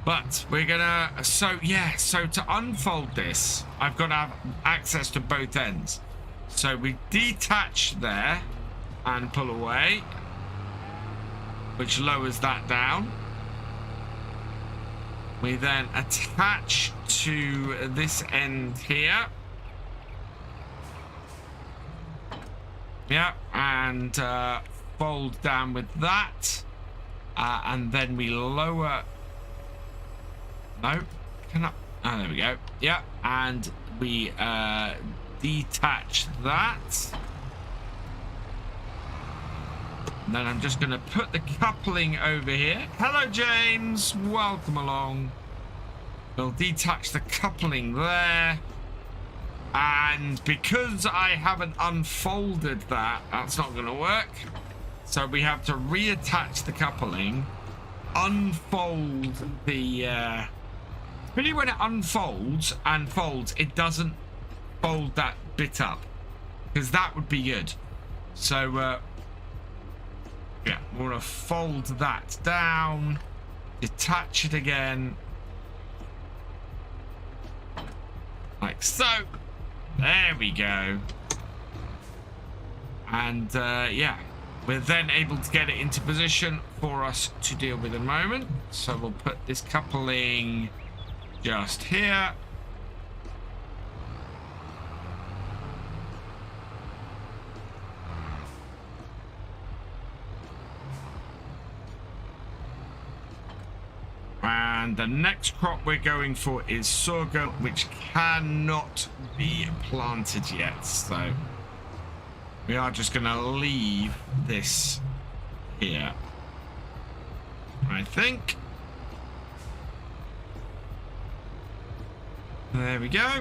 But we're gonna, so to unfold this, I've got to have access to both ends. So we detach there and pull away, which lowers that down. We then attach to this end here. Yeah, and fold down with that. And then we lower. No, can I? Oh, there we go. Yeah, and we detach that. And then I'm just going to put the coupling over here. Hello, James. Welcome along. We'll detach the coupling there. And because I haven't unfolded that, that's not going to work. So we have to reattach the coupling, unfold the... Really, when it unfolds and folds, it doesn't fold that bit up, because that would be good. So, yeah, we're going to fold that down, detach it again, like so. There we go. And, yeah, we're then able to get it into position for us to deal with in a moment. So we'll put this coupling just here. And the next crop we're going for is sorghum, which cannot be planted yet. So we are just going to leave this here, I think. There we go.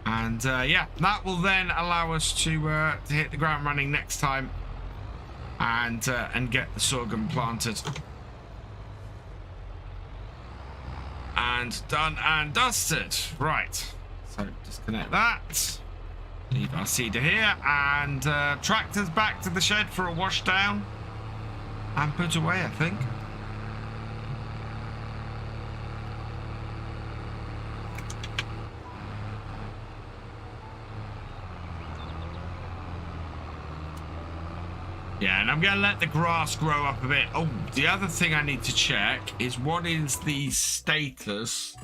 And yeah, that will then allow us to hit the ground running next time and get the sorghum planted. And done and dusted. Right. So disconnect that. Leave our seeder here. And tractors back to the shed for a wash down. And put away, I think. Yeah, and I'm going to let the grass grow up a bit. Oh, the other thing I need to check is what is the status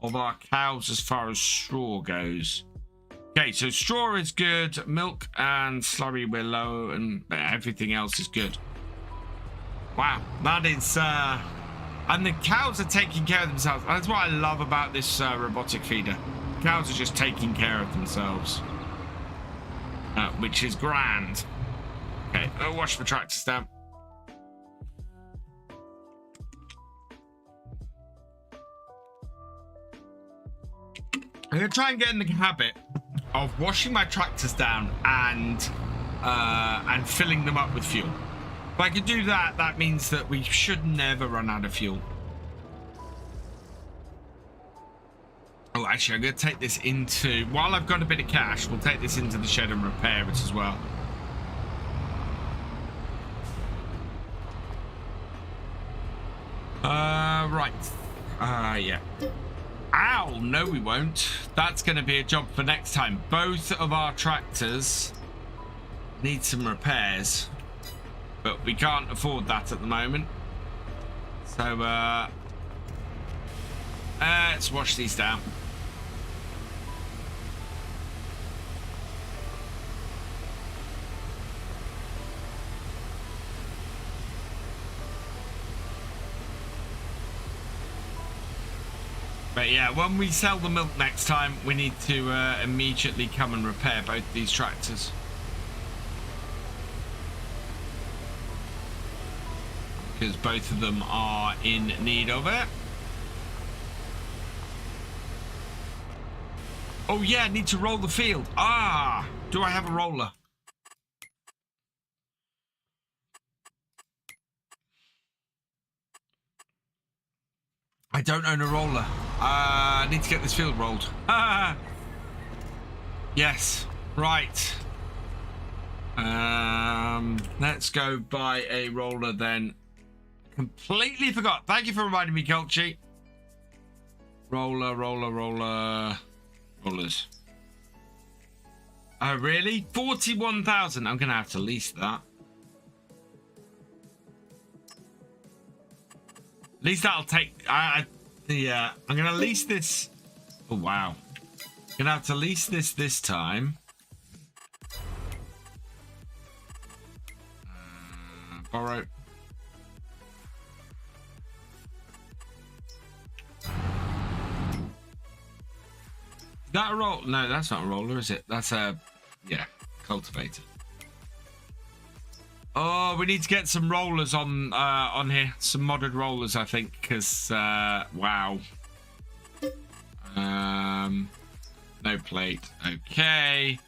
of our cows as far as straw goes. Okay, so straw is good. Milk and slurry we're low, and everything else is good. Wow, that is... and the cows are taking care of themselves. That's what I love about this robotic feeder. Cows are just taking care of themselves. Which is grand. Okay, I'll wash the tractors down. I'm going to try and get in the habit of washing my tractors down and filling them up with fuel. If I can do that, that means that we should never run out of fuel. Oh, actually, I'm going to take this into... While I've got a bit of cash, we'll take this into the shed and repair it as well. Right. Yeah. Ow, no we won't. That's going to be a job for next time. Both of our tractors need some repairs, but we can't afford that at the moment. So, let's wash these down. But yeah, when we sell the milk next time, we need to immediately come and repair both these tractors. because both of them are in need of it. Oh yeah, I need to roll the field. Ah, do I have a roller? I don't own a roller. I need to get this field rolled. Yes, right. Let's go buy a roller then. Completely forgot. Thank you for reminding me, Kelchi. Rollers. Oh, really? 41,000. I'm going to have to lease that. At least that'll take... yeah, I'm going to lease this. Oh, wow. I'm going to have to lease this time. Borrow. Is that a roll? No, that's not a roller, is it? That's a... yeah, cultivator. Oh, we need to get some rollers on here. Some modded rollers, I think, because wow. No plate. Okay.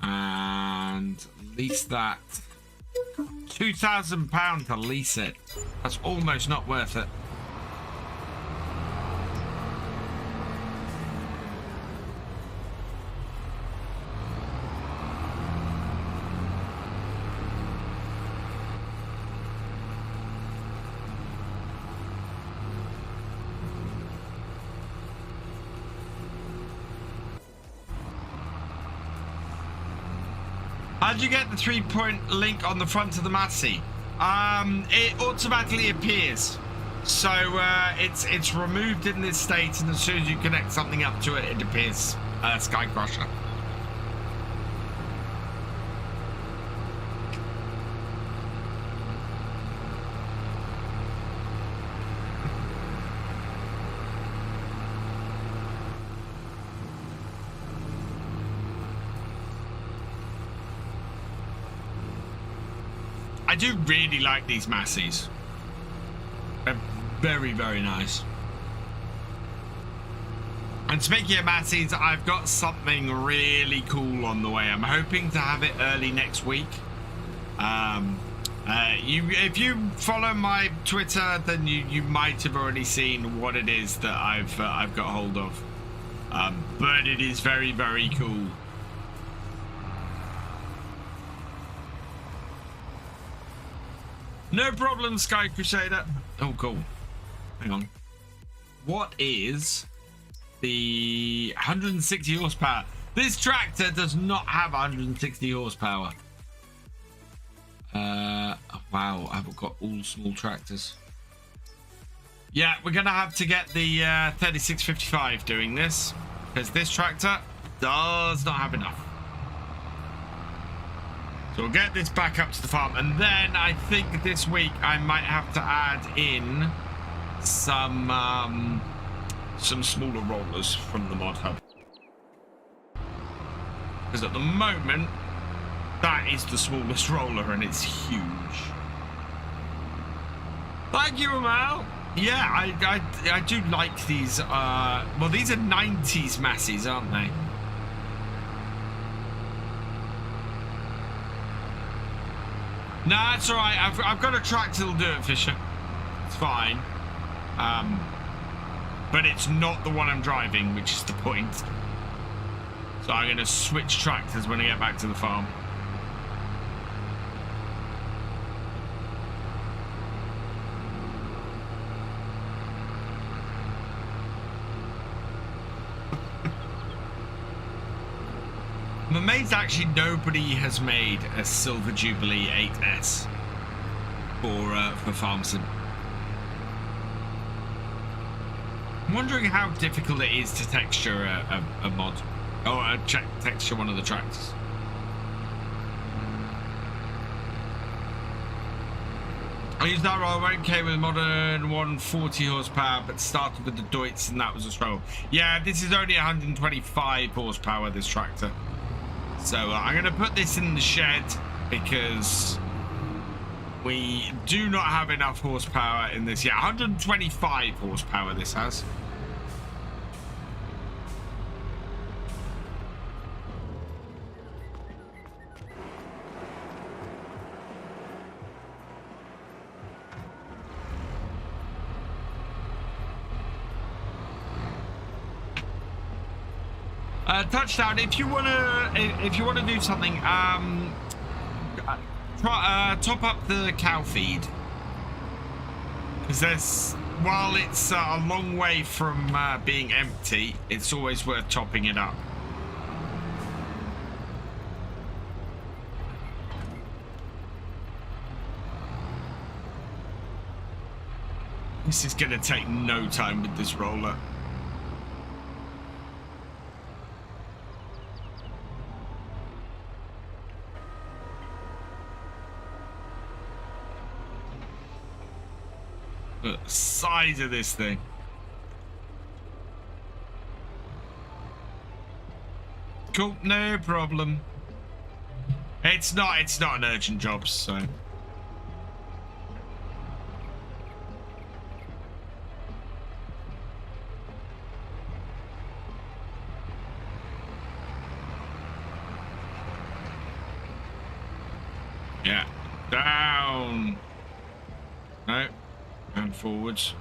And lease that. £2,000 to lease it. That's almost not worth it. How'd you get the 3-point link on the front of the Massey? It automatically appears. So it's removed in this state, and as soon as you connect something up to it, it appears. Sky Crusher. I do really like these Massies. They're very, very nice. And speaking of Massies, I've got something really cool on the way. I'm hoping to have it early next week. If you follow my Twitter, then you might have already seen what it is that I've got hold of. But it is very, very cool. No problem, Sky Crusader. Oh, cool. Hang on. What is the 160 horsepower? This tractor does not have 160 horsepower. Wow, I've got all small tractors. Yeah, we're going to have to get the 3655 doing this, because this tractor does not have enough. So we'll get this back up to the farm, and then I think this week I might have to add in some smaller rollers from the mod hub, because at the moment that is the smallest roller and it's huge. Thank you, Amal. Yeah, I do like these. Well, these are 90s Massies, aren't they? Nah, it's all right. I've got a tractor that'll do it, Fisher. It's fine. But it's not the one I'm driving, which is the point. So I'm going to switch tractors when I get back to the farm. I'm amazed actually nobody has made a Silver Jubilee 8S for FarmSim. I'm wondering how difficult it is to texture a mod, or texture one of the tractors. I used that roll, went came with a modern 140 horsepower, but started with the Deutz, and that was a struggle. Yeah, this is only 125 horsepower, this tractor. So I'm going to put this in the shed because We do not have enough horsepower in this yet. 125 horsepower this has. Touchdown. If you wanna do something, top up the cow feed, because there's, while it's a long way from being empty, it's always worth topping it up. This is gonna take no time with this roller. The size of this thing. Cool, no problem. It's not an urgent job, so. Yeah, down. No. And forwards.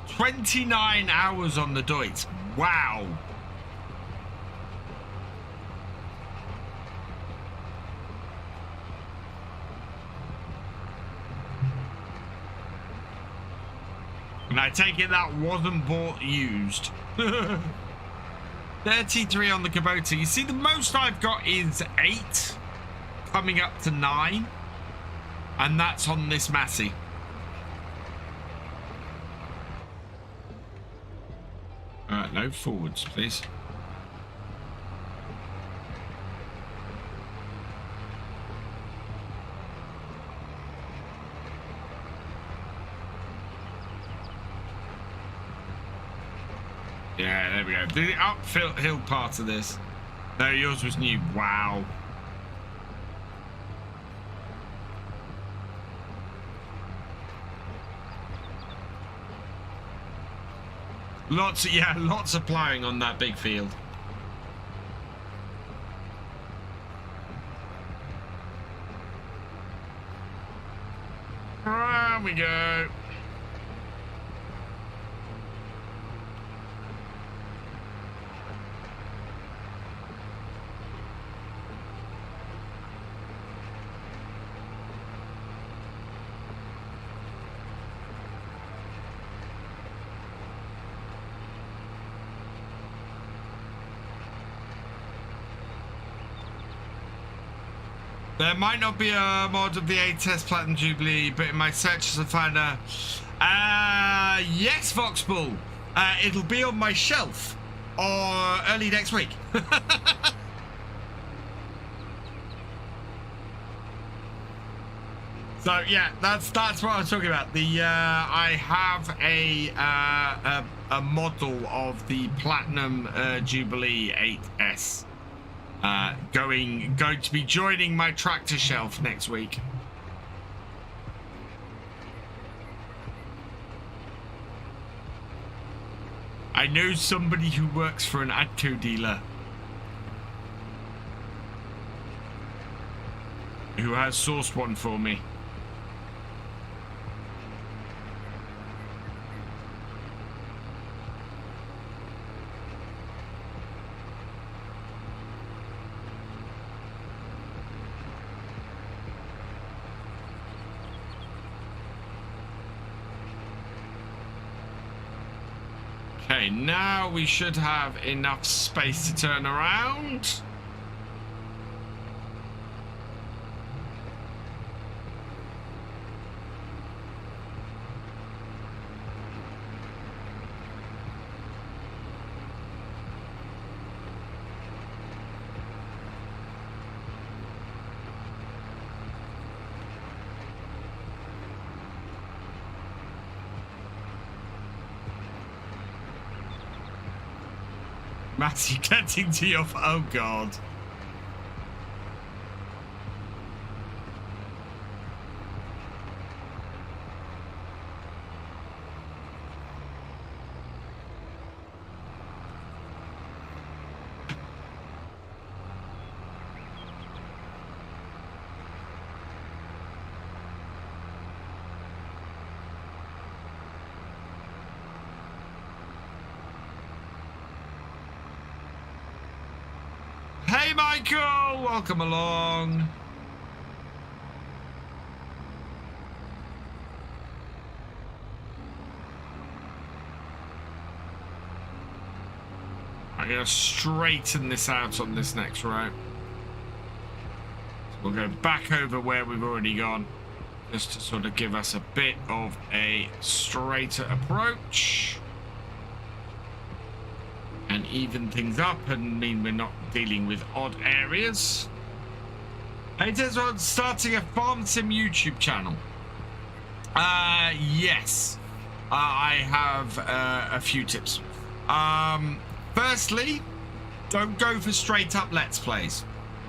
"29 hours on the Deutz. Wow. And I take it that wasn't bought used. 33 on the Kubota. You see, the most I've got is 8, coming up to 9, and that's on this Massey. No forwards, please. Yeah, there we go. The uphill part of this. No, yours was new. Wow. Lots of plowing on that big field. There we go. There might not be a mod of the A-Test Platinum Jubilee, but in my searches I found a... yes, Voxbull. It'll be on my shelf or early next week. So yeah, that's what I was talking about. The I have a model of the Platinum Jubilee 8S. Going to be joining my tractor shelf next week. I know somebody who works for an ADCO dealer who has sourced one for me. Okay, now we should have enough space to turn around. Matty getting to your... Oh, God. Hey, Michael! Welcome along. I'm going to straighten this out on this next row. So we'll go back over where we've already gone, just to sort of give us a bit of a straighter approach. And even things up and mean we're not dealing with odd areas. It is on starting a farm sim YouTube channel. Yes, I have a few tips. Firstly, don't go for straight up let's plays.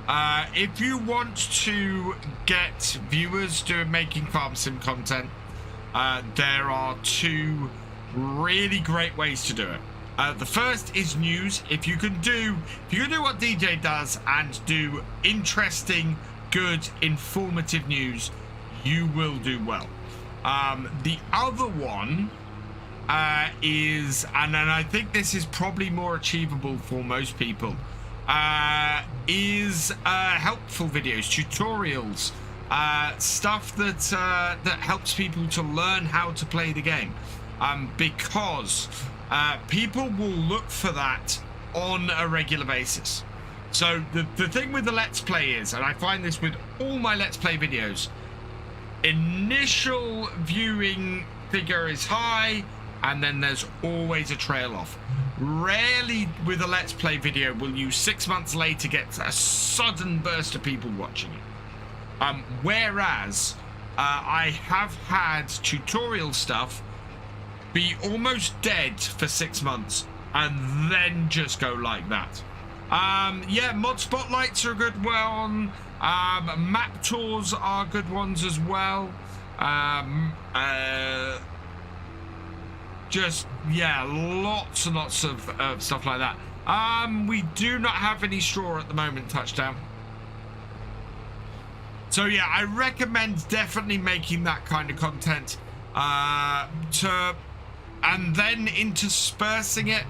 If you want to get viewers making farm sim content, there are two really great ways to do it. The first is news. If you can do what DJ does and do interesting, good, informative news, you will do well. The other one is, and I think this is probably more achievable for most people, is helpful videos, tutorials, stuff that helps people to learn how to play the game, because people will look for that on a regular basis. So the thing with the Let's Play is, and I find this with all my Let's Play videos, initial viewing figure is high, and then there's always a trail off. Rarely with a Let's Play video will you 6 months later get a sudden burst of people watching it. Whereas I have had tutorial stuff be almost dead for 6 months and then just go like that. Yeah, mod spotlights are a good one. Map tours are good ones as well. Just, yeah, lots and lots of stuff like that. We do not have any straw at the moment, Touchdown. So yeah, I recommend definitely making that kind of content, and then interspersing it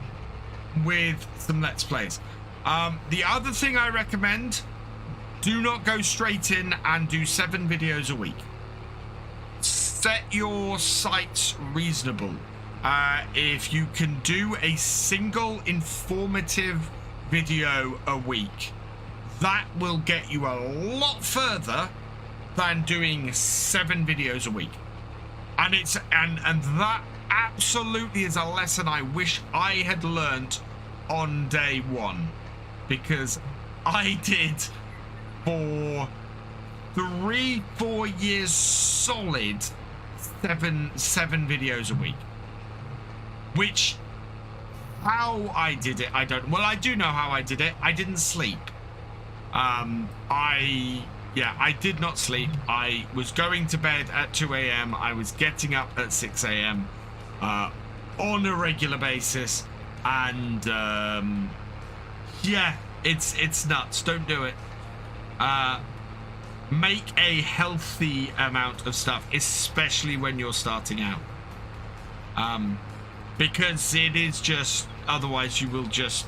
with some Let's Plays. The other thing I recommend, do not go straight in and do 7 videos a week. Set your sights reasonable. If you can do a single informative video a week, that will get you a lot further than doing 7 videos a week. And it's and that absolutely is a lesson I wish I had learned on day one, because I did for 3-4 years solid 7 videos a week, which, how I did it, I don't, well, I do know how I did it. I didn't sleep. I did not sleep. I was going to bed at 2 a.m. I was getting up at 6 a.m. On a regular basis, and yeah, it's nuts. Don't do it. Make a healthy amount of stuff, especially when you're starting out, because it is just, otherwise you will just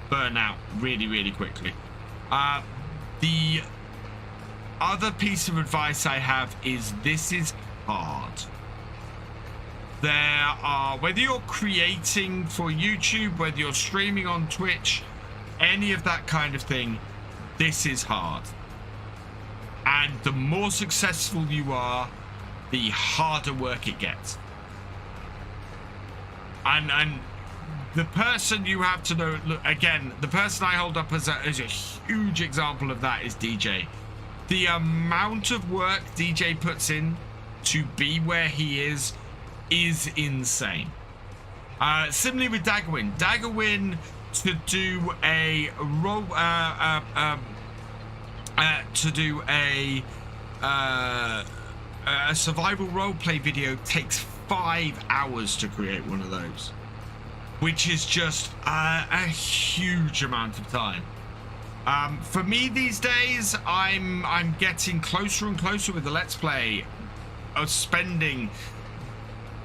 burn out really, really quickly. The other piece of advice I have is, this is hard. There are, whether you're creating for YouTube, whether you're streaming on Twitch, any of that kind of thing, this is hard. And the more successful you are, the harder work it gets. And the person you have to know, look, again, the person I hold up as a huge example of that is DJ. The amount of work DJ puts in to be where he is insane. Similarly with Daggerwin. Daggerwin to do a role a survival roleplay video takes 5 hours to create one of those, which is just a huge amount of time. For me these days, I'm getting closer and closer with the Let's Play of spending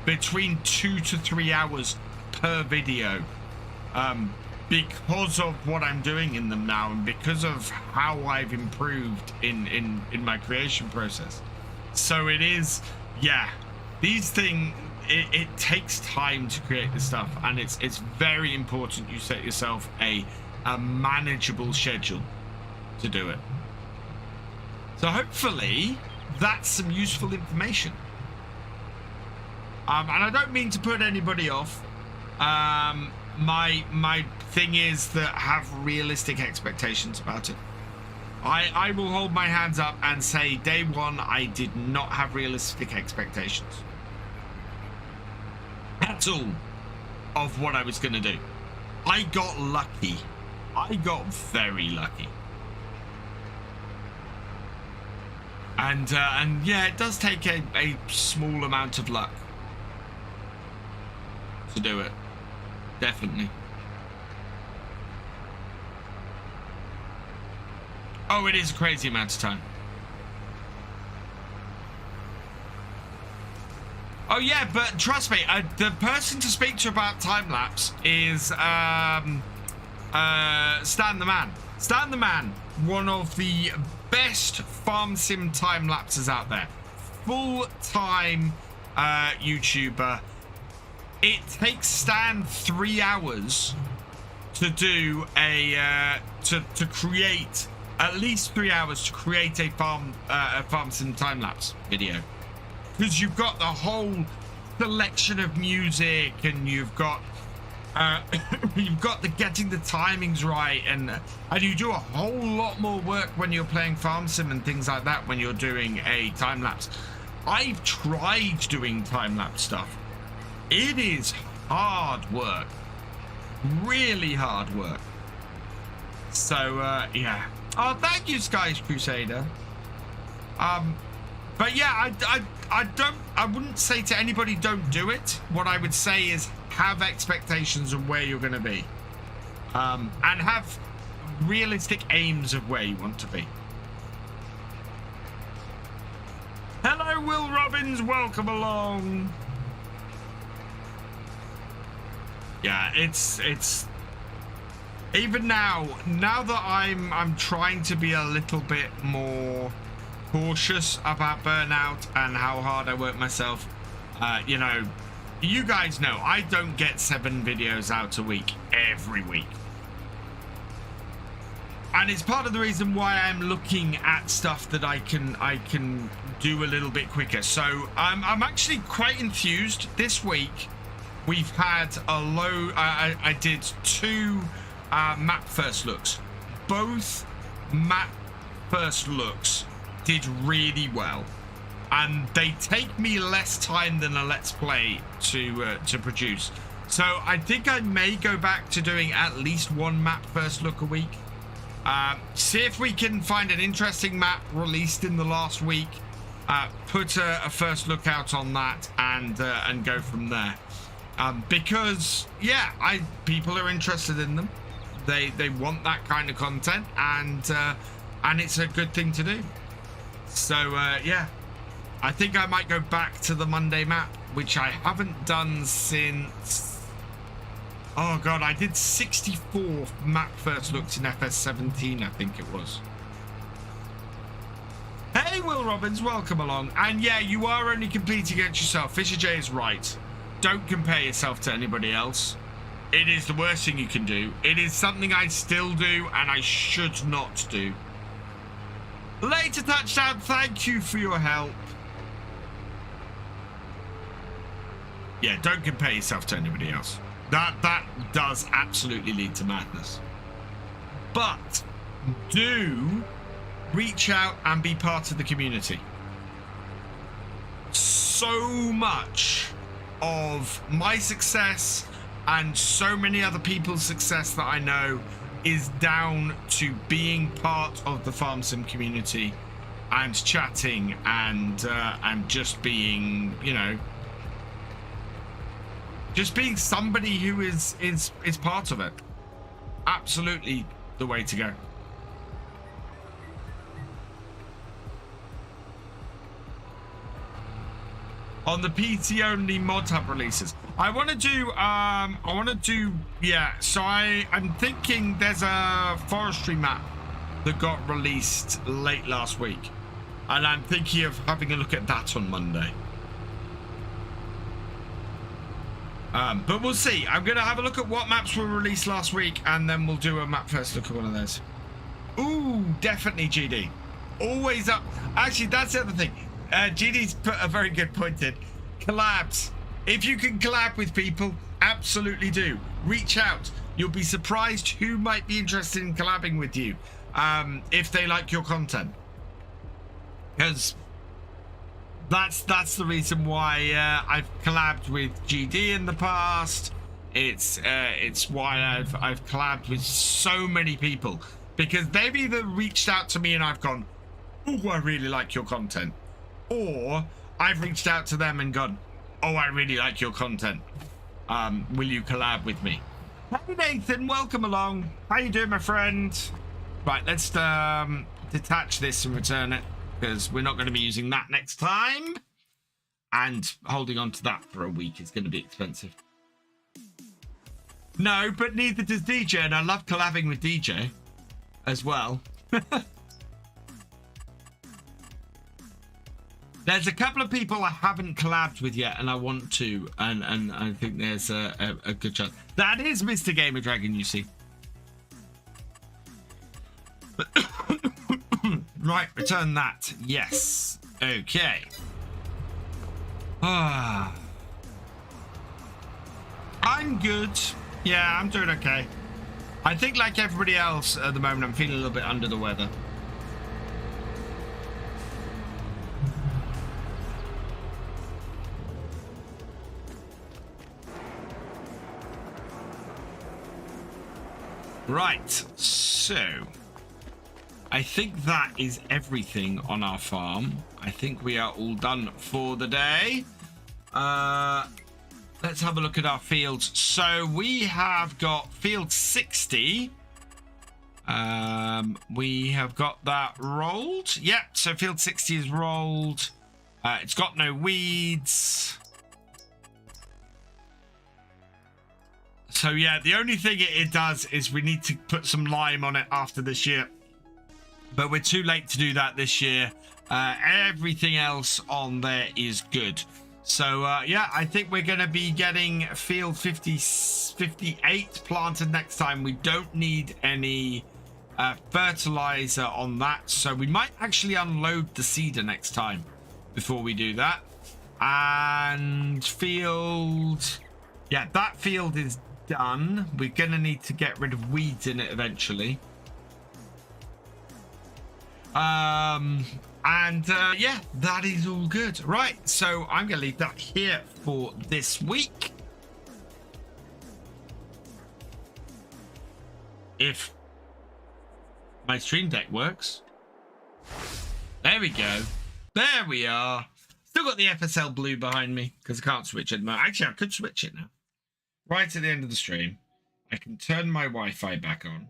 between 2 to 3 hours per video, because of what I'm doing in them now and because of how I've improved in my creation process. So it is, yeah, these things, it takes time to create this stuff, and it's very important you set yourself a manageable schedule to do it. So hopefully that's some useful information. And I don't mean to put anybody off. My thing is that have realistic expectations about it. I will hold my hands up and say day one I did not have realistic expectations at all of what I was going to do. I got lucky. I got very lucky. And yeah, it does take a small amount of luck to do it. Definitely. Oh, it is a crazy amount of time. Oh yeah, but trust me, the person to speak to about time-lapse is Stan the Man. Stan the Man, one of the best farm sim time-lapses out there. Full-time YouTuber. It takes Stan 3 hours to do to create, at least 3 hours to create a farm sim time-lapse video. Because you've got the whole selection of music, and you've got the getting the timings right, and you do a whole lot more work when you're playing farm sim and things like that when you're doing a time lapse. I've tried doing time lapse stuff. It is hard work, really hard work. So yeah. Oh, thank you, Skies Crusader. But yeah, I wouldn't say to anybody don't do it. What I would say is have expectations of where you're going to be, and have realistic aims of where you want to be. Hello, Will Robbins, welcome along. Yeah, it's even now that I'm trying to be a little bit more cautious about burnout and how hard I work myself. You know, you guys know I don't get 7 videos out a week every week, and it's part of the reason why I'm looking at stuff that I can do a little bit quicker. So I'm actually quite enthused. This week we've had a low. I did 2 map first looks. Both map first looks did really well, and they take me less time than a Let's Play to produce. So I think I may go back to doing at least 1 map first look a week. See if we can find an interesting map released in the last week, put a first look out on that, and go from there. Because yeah, people are interested in them. They want that kind of content, and it's a good thing to do. So yeah, I think I might go back to the Monday map, which I haven't done since, oh god, I did 64 map first looks in FS17, I think it was. Hey Will Robbins, welcome along. And yeah, you are only competing against yourself. Thefisherj is right. Don't compare yourself to anybody else. It is the worst thing you can do. It is something I still do, and I should not do. Later touchdown, thank you for your help. Yeah, don't compare yourself to anybody else. That does absolutely lead to madness. But do reach out and be part of the community. So much of my success, and so many other people's success that I know is down to being part of the farm sim community and chatting and just being, you know, just being somebody who is part of it. Absolutely the way to go. On the PC only mod hub releases, I want to do yeah, so I'm thinking there's a forestry map that got released late last week, and I'm thinking of having a look at that on Monday. But we'll see. I'm gonna have a look at what maps were released last week, and then we'll do a map first look at one of those. Ooh, definitely GD. Always up. Actually, that's the other thing. GD's put a very good point in. Collabs. If you can collab with people, absolutely do. Reach out. You'll be surprised who might be interested in collabing with you if they like your content. Because that's the reason why I've collabed with GD in the past. It's why I've collabed with so many people, because they've either reached out to me and I've gone, oh, I really like your content, or I've reached out to them and gone, oh, I really like your content. Will you collab with me? Hey Nathan, welcome along. How you doing, my friend? Right, let's detach this and return it, because we're not going to be using that next time. And holding on to that for a week is going to be expensive. No, but neither does DJ, and I love collabing with DJ as well. There's a couple of people I haven't collabed with yet, and I want to, and I think there's a good chance. That is Mr. Gamer Dragon, you see. Right, return that. Yes. Okay. I'm good. Yeah, I'm doing okay. I think like everybody else at the moment, I'm feeling a little bit under the weather. Right, so I think that is everything on our farm. I think we are all done for the day. Let's have a look at our fields. So we have got field 60. We have got that rolled. Yep, so field 60 is rolled. It's got no weeds. So yeah, the only thing it does is we need to put some lime on it after this year. But we're too late to do that this year. Everything else on there is good. So yeah, I think we're going to be getting field 58 planted next time. We don't need any fertilizer on that. So we might actually unload the seeder next time before we do that. And field... yeah, that field is done. We're going to need to get rid of weeds in it eventually. Yeah, that is all good. Right, so I'm going to leave that here for this week. If my stream deck works. There we go. There we are. Still got the FSL blue behind me because I can't switch it. Actually, I could switch it now. Right at the end of the stream, I can turn my Wi-Fi back on.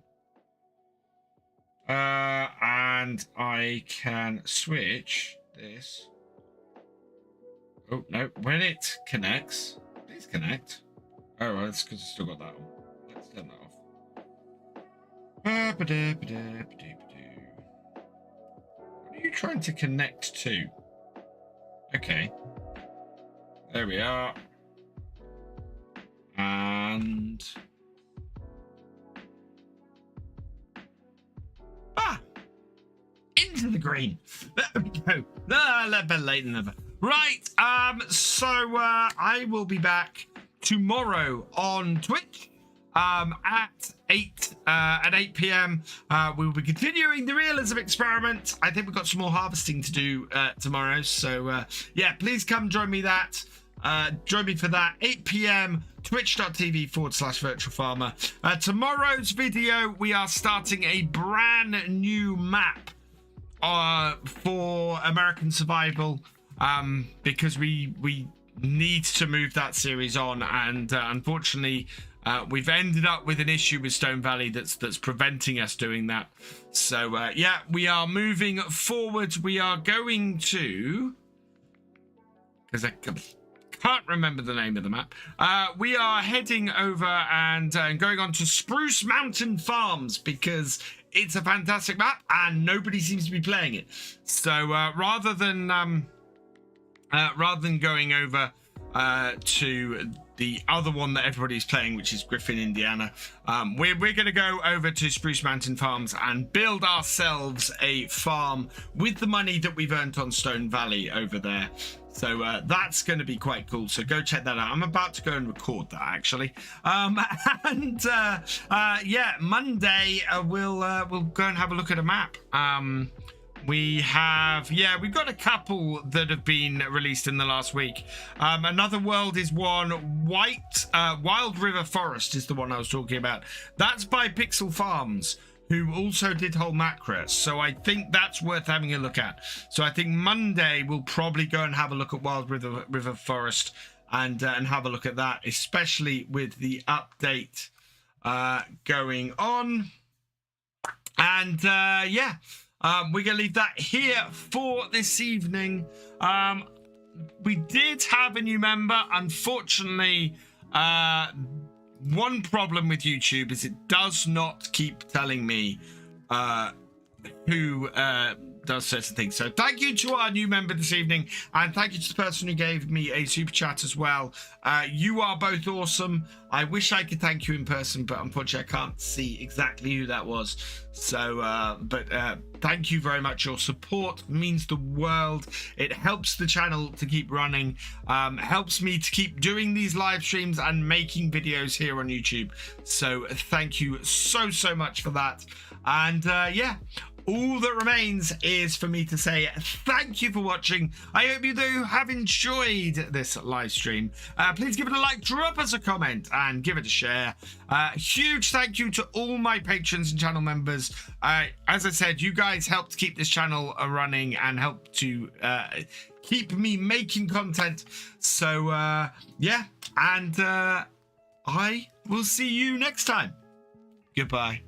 And I can switch this. Oh, no. When it connects, please connect. Oh, well, that's because I still got that on. Let's turn that off. What are you trying to connect to? Okay. There we are. And... into the green. There we go. Better late than never. Right. So I will be back tomorrow on Twitch at 8 p.m. We will be continuing the realism experiment. I think we've got some more harvesting to do tomorrow. So yeah, please come join me that. Join me for that, 8 p.m, twitch.tv/virtual farmer. Tomorrow's video, we are starting a brand new map for American Survival, because we need to move that series on, and unfortunately we've ended up with an issue with Stone Valley that's preventing us doing that. So yeah, we are moving forward. We are going to, because I can't remember the name of the map, we are heading over and going on to Spruce Mountain Farms, because it's a fantastic map and nobody seems to be playing it. So rather than going over to the other one that everybody's playing, which is Griffin, Indiana, we're going to go over to Spruce Mountain Farms and build ourselves a farm with the money that we've earned on Stone Valley over there. So that's going to be quite cool. So go check that out. I'm about to go and record that, actually. Yeah, Monday we'll go and have a look at a map. We've got a couple that have been released in the last week. Another World is one. Wild River Forest is the one I was talking about. That's by Pixel Farms, who also did whole macros. So I think that's worth having a look at. So I think Monday we'll probably go and have a look at Wild River Forest and have a look at that, especially with the update going on. And yeah, we're gonna leave that here for this evening. We did have a new member. Unfortunately, one problem with YouTube is it does not keep telling me who does certain things. So thank you to our new member this evening, and thank you to the person who gave me a super chat as well. You are both awesome. I wish I could thank you in person, but unfortunately I can't see exactly who that was. So thank you very much. Your support means the world. It helps the channel to keep running, helps me to keep doing these live streams and making videos here on YouTube. So thank you so much for that. And yeah, all that remains is for me to say thank you for watching. I hope you do have enjoyed this live stream. Please give it a like, drop us a comment, and give it a share. Huge thank you to all my patrons and channel members. As I said, you guys helped keep this channel running and help to keep me making content. So yeah, and I will see you next time. Goodbye.